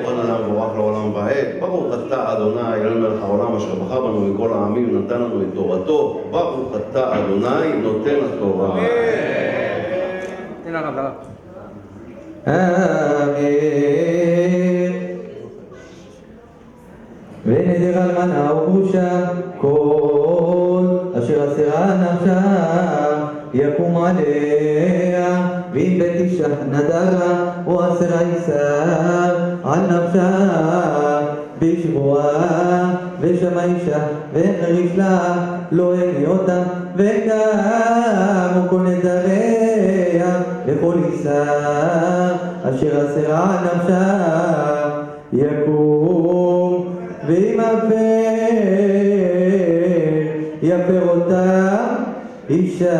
אדוני המבורך לעולם ועד. ברוך אתה אדוני אל מלך העולם אשר בחר בנו מכל העמים נתן לנו את תורתו. ברוך אתה אדוני נותן התורה. אמן. ונדר אלמנה וגרושה כל אשר אסרה נפשה יקום עליה, ואם בית אישה נדרה או אסרה איסר על נפשה בשבועה ושמע אישה ונריש לה לא הנה אותה וקמו כל נדריה לכל איסר אשר אסרה על נפשה יקום, ואם יפר אותה אישה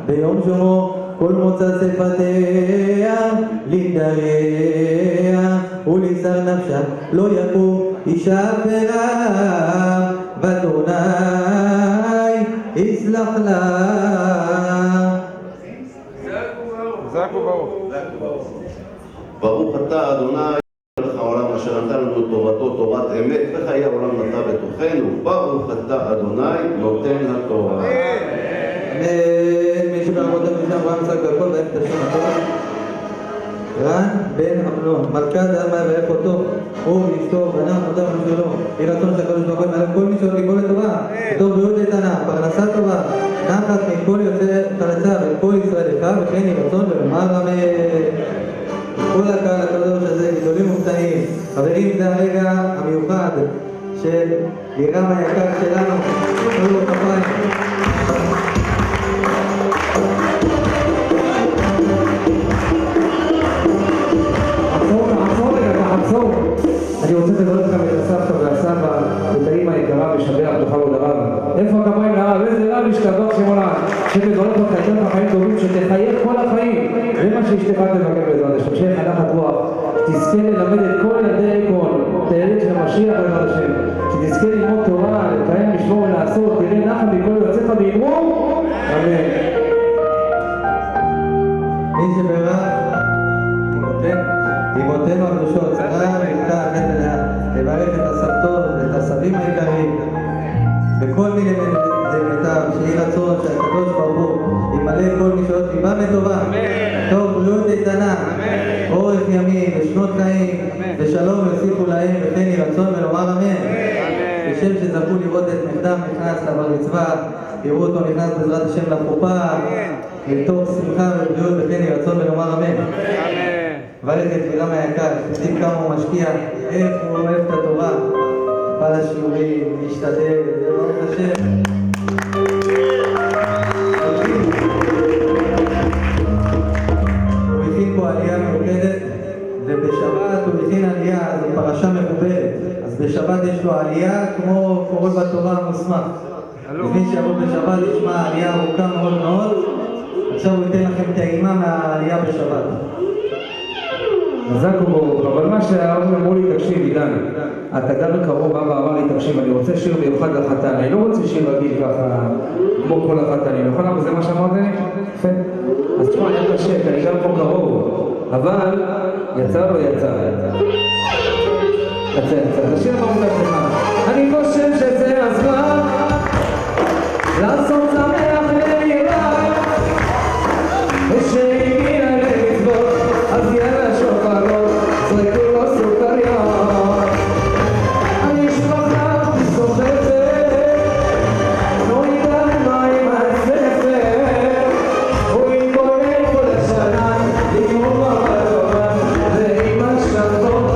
ביום שומו כל מוצא שפתיה לנדריה ולשר נפשה לא יקום אישה פרה ואדוני יסלח לה. ברוך אתה אדוני מלך העולם אשר נתן לנו את תורתו תורת אמת וחיי העולם נטע בתוכנו. ברוך אתה אדוני נותן התורה. מי שבעבוד המשנה אברהם יצחק ויעקב ויברך את השם הטוב, רן בן אמנון מלכה זעמה יברך אותו הוא ואשתו בניו בנותיו שלו, יהי רצון שהקדוש ברוך הוא ימלא כל מי שעוד ליבו לטובה, בתוך בריאות איתנה, פרנסה טובה, נחת מכל יוצא פרנסה ולכל ישראל לך, וכן יהי רצון ונאמר אמן. כל הקהל הקדוש הזה, גדולים וקטנים, חברים, זה הרגע המיוחד של לירם היקר שלנו. תנו לו כפיים. עצור. אני רוצה לדבר לכם את הסבתא והסבא, את האמא היקרה ושבח תאכל עוד הרב. איפה הכפיים לרב? איזה רב ישתבח שמו לעד, שתברך אותך יותר בחיים טובים, שתחייך כל החיים. זה מה שאשתך תבקר בעזרת השם, שיהיה חלחת רוח, שתזכה ללמד את כל ילדי איקון, את הילד של המשיח בעזרת השם, שתזכה ללמוד תורה, לקיים, לשמור ולעשות, תראה נחת מכל יוצאיך ואמרו אמן. מי שברך אמותינו הקדושות, צרה ורבקה החטא מלאה, לברך את הסבתות ואת הסבים היקרים בכל מיני זמנתה עכשיו, שיהי רצון שהקדוש ברוך הוא ימלא כל מי שעוד ליבם לטובה. טוב, בריאות איתנה, אורך ימים ושנות חיים ושלום יוסיפו להם וכן יהי רצון ולומר אמן. בשם שזכו לראות את נכדם נכנס לבר מצווה, יראו אותו נכנס בעזרת השם לחופה, לתוך שמחה ובריאות וכן יהי רצון ולומר אמן. ברך את וירם היקר, שתדעים כמה הוא משקיע, איך הוא אוהב את התורה, בא לשיעורים, להשתדל, ברוך השם. הוא הכין פה עלייה מיוחדת, ובשבת הוא הכין עלייה, זו פרשה מקובלת. אז בשבת יש לו עלייה כמו קורא בתורה המוסמך. לפני שיבוא בשבת ישמע עלייה ארוכה מאוד מאוד. עכשיו הוא ייתן לכם טעימה מהעלייה בשבת. חזק וברוך, אבל מה שההורים אמרו לי, תקשיב עידן, אתה גר קרוב, אבא אמר לי, תקשיב, אני רוצה שיר מיוחד לחתן, אני לא רוצה שיר רגיל ככה, כמו כל החתנים, נכון? אבל זה מה שאמרת לי? יפה. אז תשמע, היה קשה, כי אני גר פה קרוב, אבל יצא או יצא? יצא. תשאיר מה מותר לך. אני חושב שזה הזמן לעשות שמח לילה ושהגיע למצוות, אז יאללה שופרות, זרקו לו סוכריות. המשפחה סוחפת, נורידה מים על ספר, הוא יתבונן כל השנה, לגמור בטובה, ואמא שם טובה.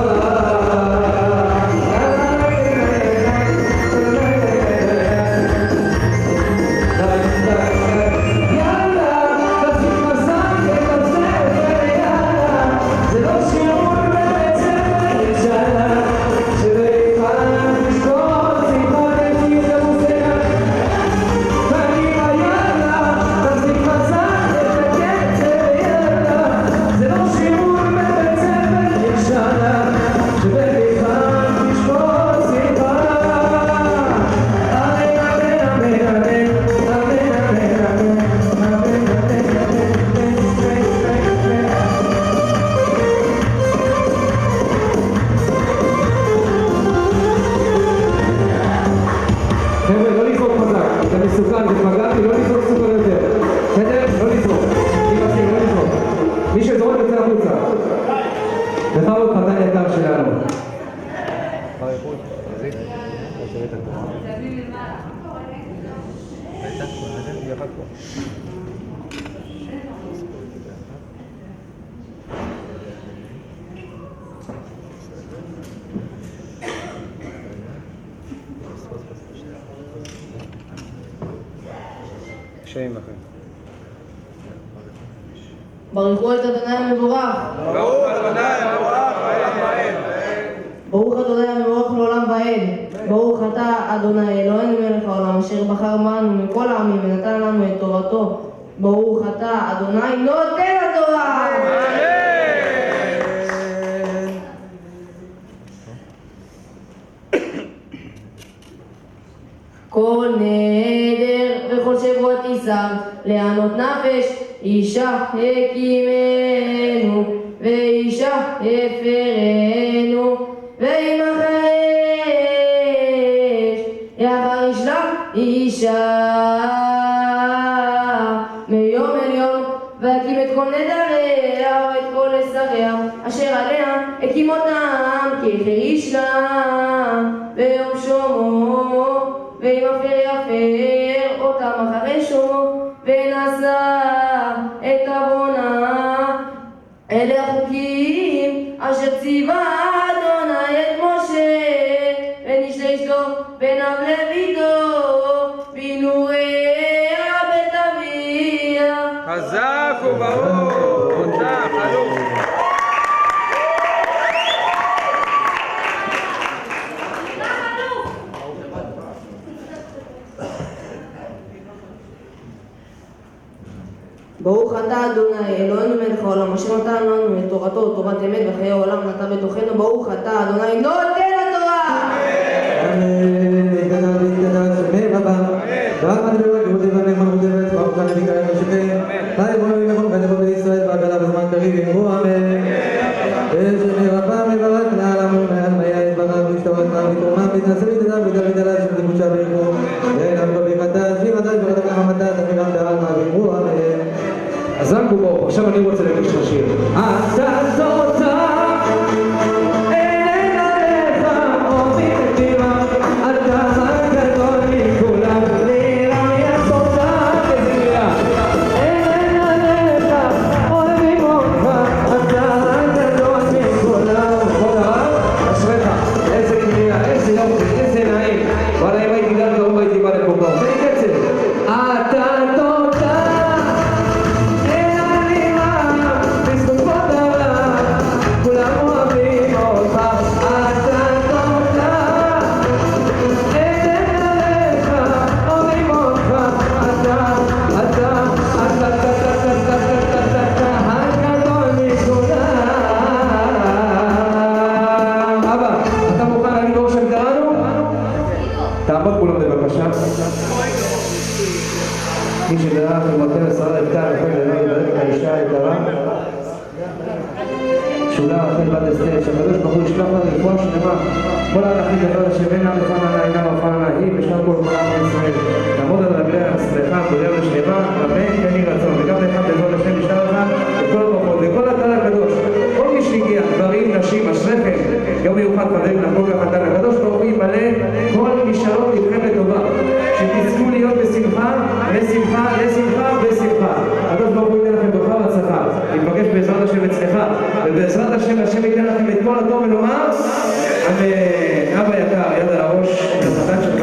ברכו את אדוני המבורך. ברוך אדוני המבורך לעולם ועד. ברוך אדוני המבורך לעולם ועד. ברוך אתה אדוני אלוהינו מלך העולם אשר בחר בנו מכל העמים ונתן לנו את תורתו. ברוך אתה אדוני נותן התורה. כל נדר וכל שבוע תישא לענות נפש, אישה הקימנו ואישה הפרנו, ואם החרש יחריש לה אישה מיום אל יום, והקים את כל נדריה ואת כל שריה אשר עליה הקים אותם כחריש לה ביום שומו, ואם הפר יפר אותם אחרי שומו ונשא את עוונה. אלה החוקים אשר ציווה אדוני את משה ונשתה אשתו בניו לביתו בנוריה בית אביה. חזק וברוך. תודה, חלום. ברוך אתה אדוני אלוהינו מלך העולם אשר נתן לנו את תורתו תורת אמת וחיי העולם נטע בתוכנו. ברוך אתה אדוני נותן התורה. אמן. יתגדל ויתגדל שמי רבה. ורק מדבר גבותי ואמן מלכות ברוך אתה נביקה ושכם. חי בואי לבוא ונבוא בישראל והגלה בזמן קריב יאמרו אמן. ושמי רבה מברך לעלמו מעל מיה יתברך וישתבח ותרומה ותעשה ותדע ותדע ותדע שבקודשה ברכו. ואין אף בברכתה שירתה להגיש לך שיר. אתה תותח, אין עליך אוהבים את בירה, אתה הגדול מכולם, להיראה תותח, איזה מילה. אין עליך אוהבים אותך, אתה הגדול מכולם. כל הרב, אשריך, איזה קריאה, איזה יופי, איזה נעים. וואלה, אם הייתי גר גרוע הייתי בא לפה כבר. תן קצב. אתה תותח, אין עליך בזכות העולם, כולם אוהבים אותך. אתה תותח, אין עליך אוהבים אותך, אתה הגדול מכולם. אבא, אתה מוכן להגיד אור שם קראנו? תעמוד כולם בבקשה. מי שדרך ומותן ישראל לבטר לכל דבר יברך את האישה היקרה שולה רחל בת אסתר, שהקדוש ברוך הוא ישלח לה רפואה שלמה, כל ההלכים דבר שאינה לפנה אינה מפנה היא בשם כל עם ישראל, תעמוד על רגליה שמחה בריאה ושלמה, רבן כן יהי רצון, וגם לך בעזרת השם ישלח לך את כל הברכות וכל הקהל הקדוש, כל מי שהגיע, גברים, נשים, אשריכם, יום מיוחד חברים לחגוג החתן, הקדוש ברוך הוא ימלא כל משאלות לבכם לטובה, שתזכו להיות בשמחה, לשמחה, לשמחה ושמחה. הקדוש ברוך הוא ייתן לכם ברכה והצלחה, נתבקש בעזרת השם אצלך, ובעזרת השם ייתן לכם את כל הטוב ונאמר אמן. אבא יקר, יד על הראש, את החתן שלך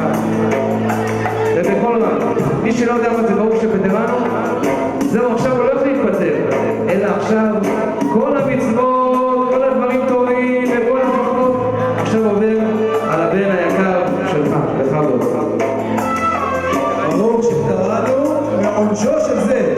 ובכל רם, מי שלא יודע מה זה ברוך שפטרנו, זהו, עכשיו הוא לא יכול להתפטר, אלא עכשיו כל המצוות, כל הדברים טובים וכל הפחות עכשיו עובר על הבן היקר שלך, בכבוד. ברוך שפטרנו מעונשו של זה.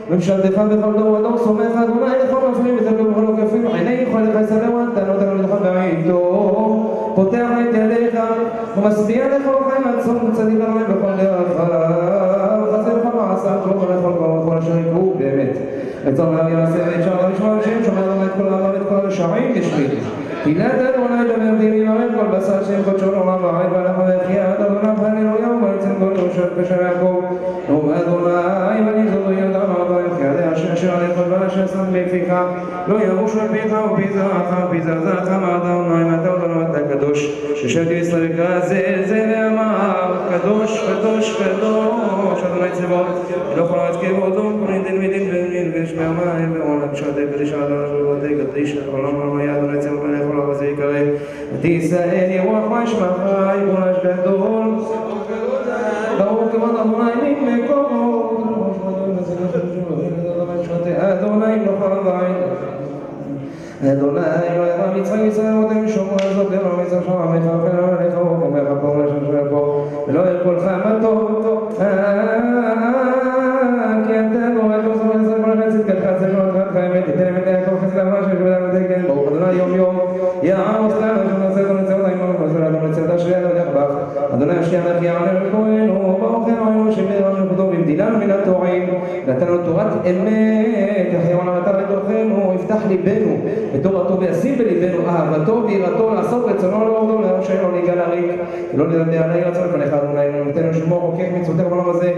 ממשלתך בכל דור ודור סומך אדוני לכל מפרים ותקום בכל עוקפים עיני יכולך יסלם ונתנות על מלך בעיתו פותח את ידיך ומשביע לכל חיים עצום צדיק אדוני בכל דרך וחסר לך מעשה כל ולכל כל וכל אשר יקרו באמת רצון להביא מעשה ואפשר לשמוע השם שומע אדוני את כל העם ואת כל הרשעים ישמיד תהילת אדוני דבר דיני יאמר כל בשר שם קודשו עולם ועד והלך ויחיה עד אדוני והללויה ובעצם כל יושב פשר יעקב נאום אדוני ונזרדו ידם אשר עליך ואשר שם בפיך לא ירוש על פיך ופי זרעך מעד אדוני מעתה אדוני אתה הקדוש ששבתי ישראל וקרא זה ואמר קדוש, קדוש, קדוש, אדוני צבאות, אלוהינו את כבודו, פני דין ודין ודין וגשמי המים, ועולם שדי קדיש על אדוני קדיש, עולם עולמי אדוני צבאות מלך עולם הזה יקרא, ותישאל ירוח מה שמך, יבולש גדול, ברוך כבוד אדוני ממקומו, אדוני מלוך הבית, אדוני אלוהיך מצחק ישראל מותם שומר זאת אלוהים מצחק שם עמך וכן עליך ואומר פה ולשם שומר פה ולא ילכו לך מטוב כי אתה גורם ועושה ולעשות כל אחד צדקתך צדקתך האמת תתן אמת יעקב חסד אברהם שבשבילה ותקן ברוך אדוני יום יום יעמוס לנו שנעשה אדוני צבאות עמנו ונעשה אדוני צבאות אשרי אדוני יחבך אדוני השם לך יעמר וכהנו ברוך אלוהינו שמר לנו וכתוב ובדילנו מן הטועים נתנו תורת אמת יחיה עולם אתה בתוכנו יפתח ליבנו ותורתו וישים בליבנו אהבתו ויראתו לעשות רצונו לעובדו שאינו ניגע לריק ולא נדבר עלי רצון לפניך אדוני ונותן לשמור חוקק מצוותיך בעולם הזה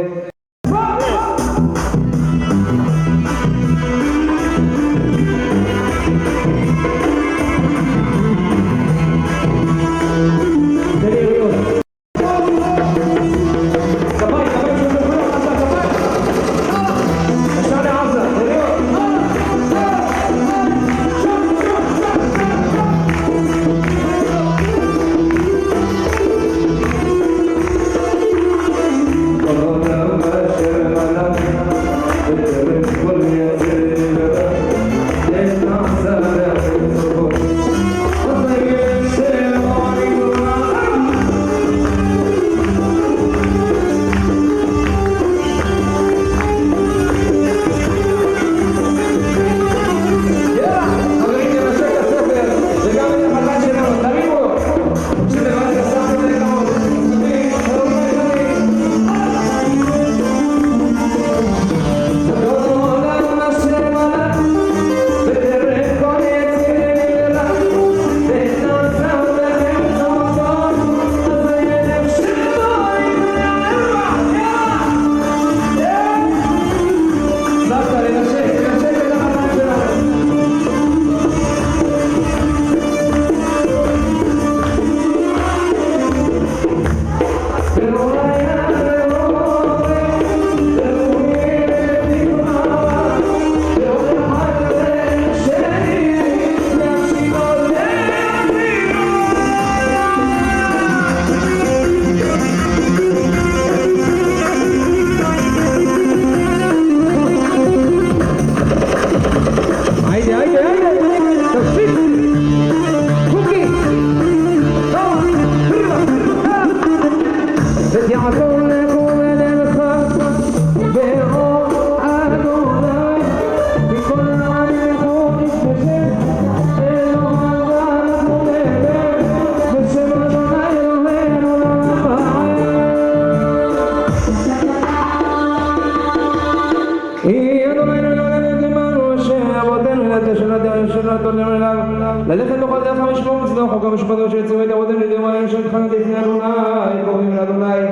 ללכת בכל דרך המשמור מצדו חוק המשפטות שהציעו את אבותינו לדמיים שהתחלת לפני אדוני קוראים לאדוני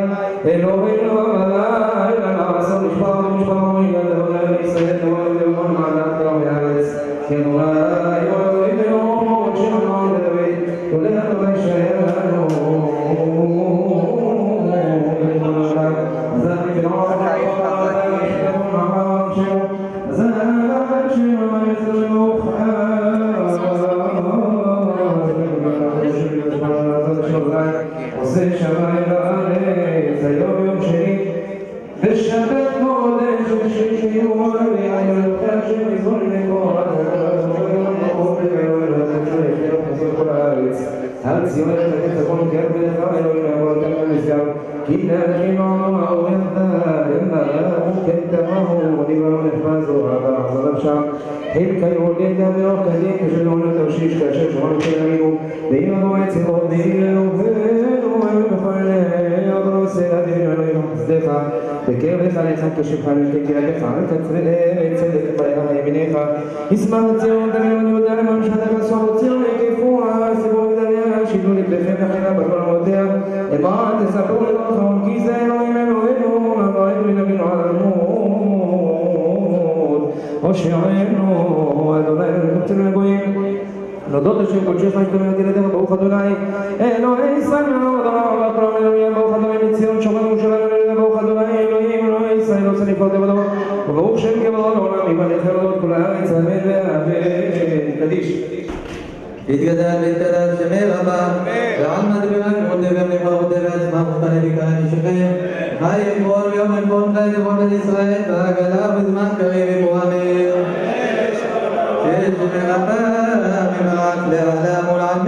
אלוהינו הלילה לעשות משפט ומשפט ומגד אדוני ישראל תבואי ולמון מעלת קרב הארץ כי אדוני אלוהינו שמעון ודוד ולאדוני שער לנו זכי בנוער עושה שמיים לארץ היום יום שני ושבת קודש ושלישי ומולי היום לוקח שמזון לכל הר ציון לתת הכל קרב לך אלוהים לעבור כאן למסגר כי נלכים עמו יחדה ימרה וכן תמהו ונברו נחפזו הבא עזרם שם חלקה יהודי דברו כדין כשלאון לתרשיש כאשר שמענו כלמינו ואם המועד ציבור דהילנו ואומרים בפני אדונו סלע דהינו אלוהים חסדך בקרב לך לך כשבך וכקרבך אל תצראה צדק לפניך ימיניך ישמח ציון דמיון יהודה למען שחדך סוף ציון הקיפוה סיבור גדליה שידו לבכם לחינה בכל עמודיה למען תספרו לברכם כי זה אלוהים אלוהינו אברהם ונבינו על עמוד הושענו אדוני וקבצנו לגויים נודות השם קודשך השתמע ילדיך ברוך אדוני אלוהי ישראל מלוך אדוני ואברהם אלוהים ברוך אדוני מציון שומר תפארת לבדו, וברוך שם כברו לעולם, ימלך לעולמות כל הארץ, אמן ואמן. קדיש. יתגדל ויתקדש שמי רבה, ועלמא דברי מודה ונבחר מודה ועצמם ותנה בקרן ישכם, חי ימכון ויום ימכון חי לבון בית ישראל, והגלה בזמן קריב יבואמר. שיש שמי רבה ממרק לעולם ולעלמי.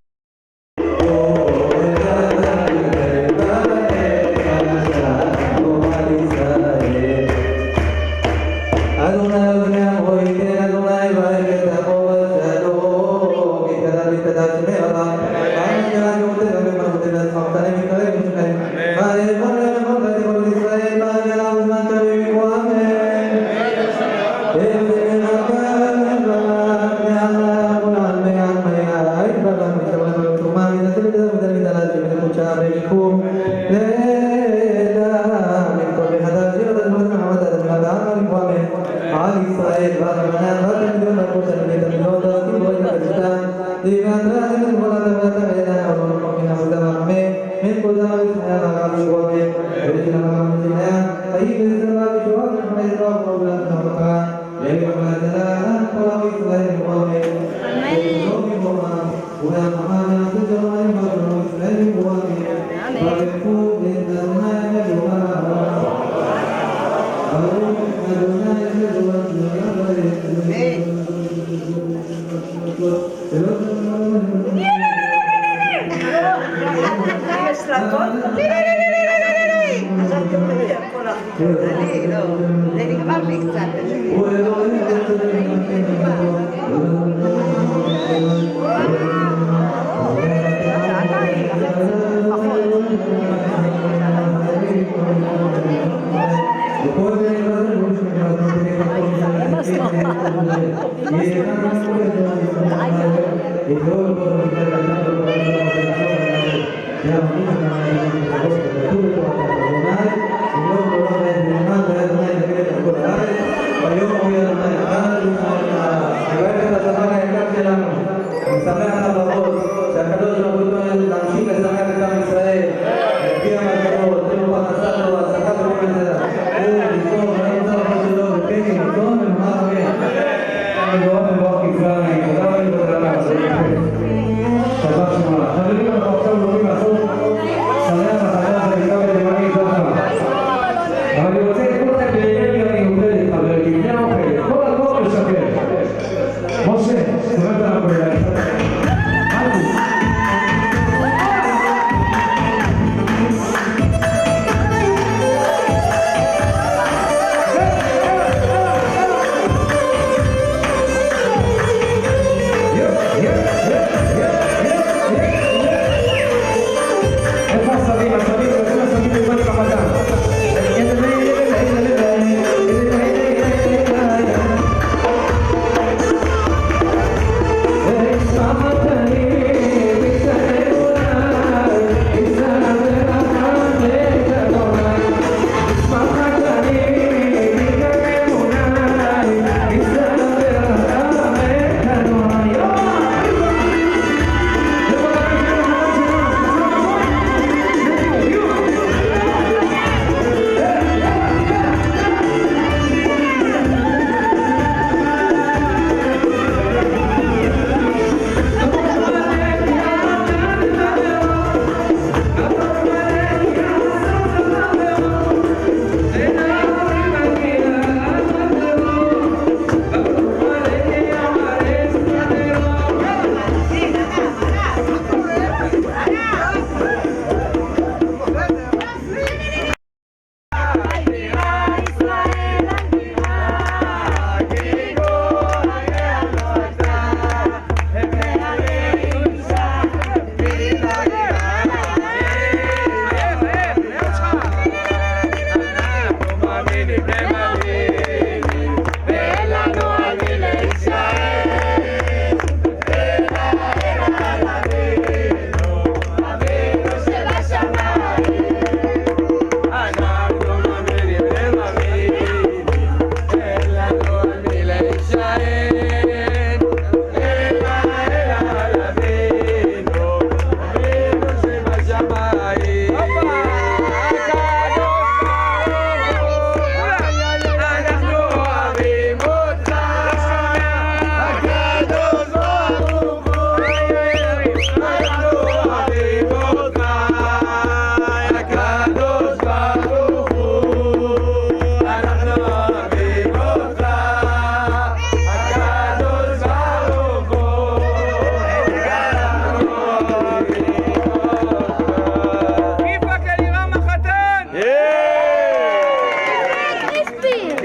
Thank you.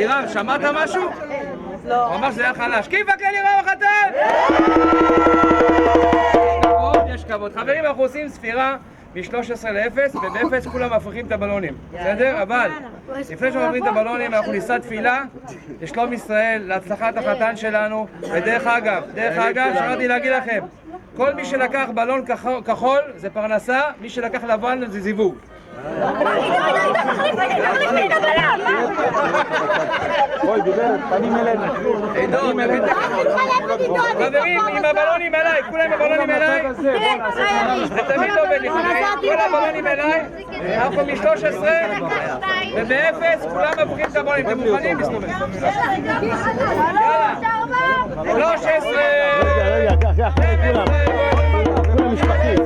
לירם, שמעת משהו? לא. הוא אמר שזה היה חלש. כיפק ללירם החתן! יש כבוד. חברים, אנחנו עושים ספירה מ-13 ל-0, וב-0 כולם מפריחים את הבלונים. בסדר? אבל לפני שמפריחים את הבלונים אנחנו נישא תפילה לשלום ישראל, להצלחת החתן שלנו. ודרך אגב, שכחתי להגיד לכם, כל מי שלקח בלון כחול זה פרנסה, מי שלקח לבן זה זיווג. בואי גברת, פנים אלינו. חברים, עם הבלונים אליי, כולם עם הבלונים אליי. זה תמיד עובד לי, כל הבלונים אליי. אנחנו מ-13 וב-0 כולם מפריחים את הבלונים. אתם מוכנים? מסתובב. יאללה. 13. רגע, כולם משפטים.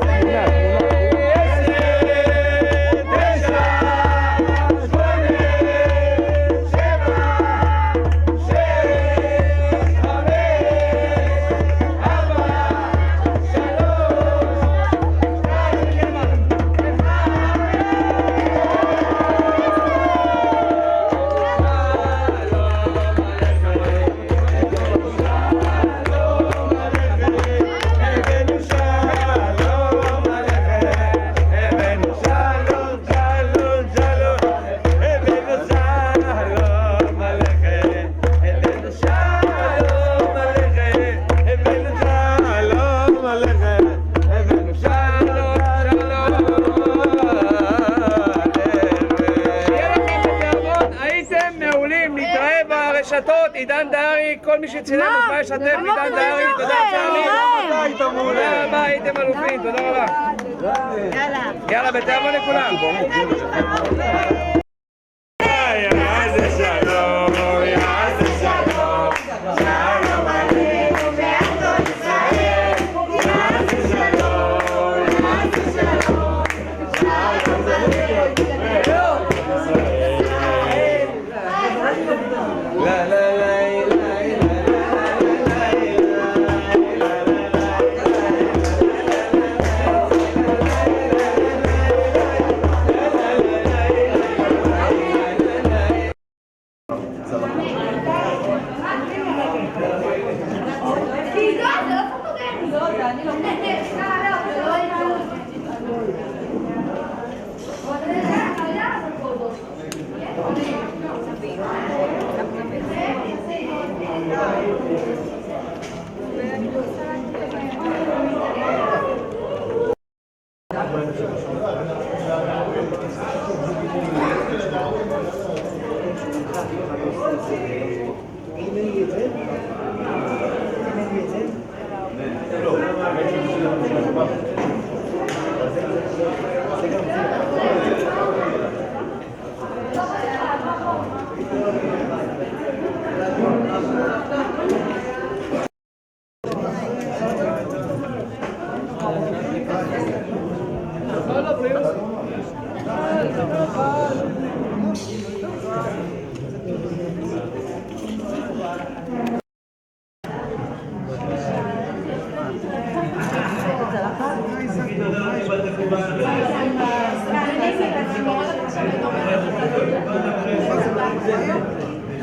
עידן דהרי, כל מי שצילם מוזמן לשתף עידן דהרי, תודה רבה, הייתם אלופים, תודה רבה. יאללה, בתיאבון לכולם.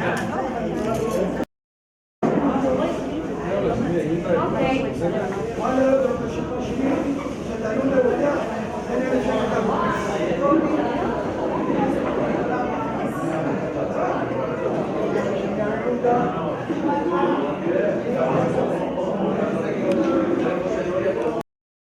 Gracias.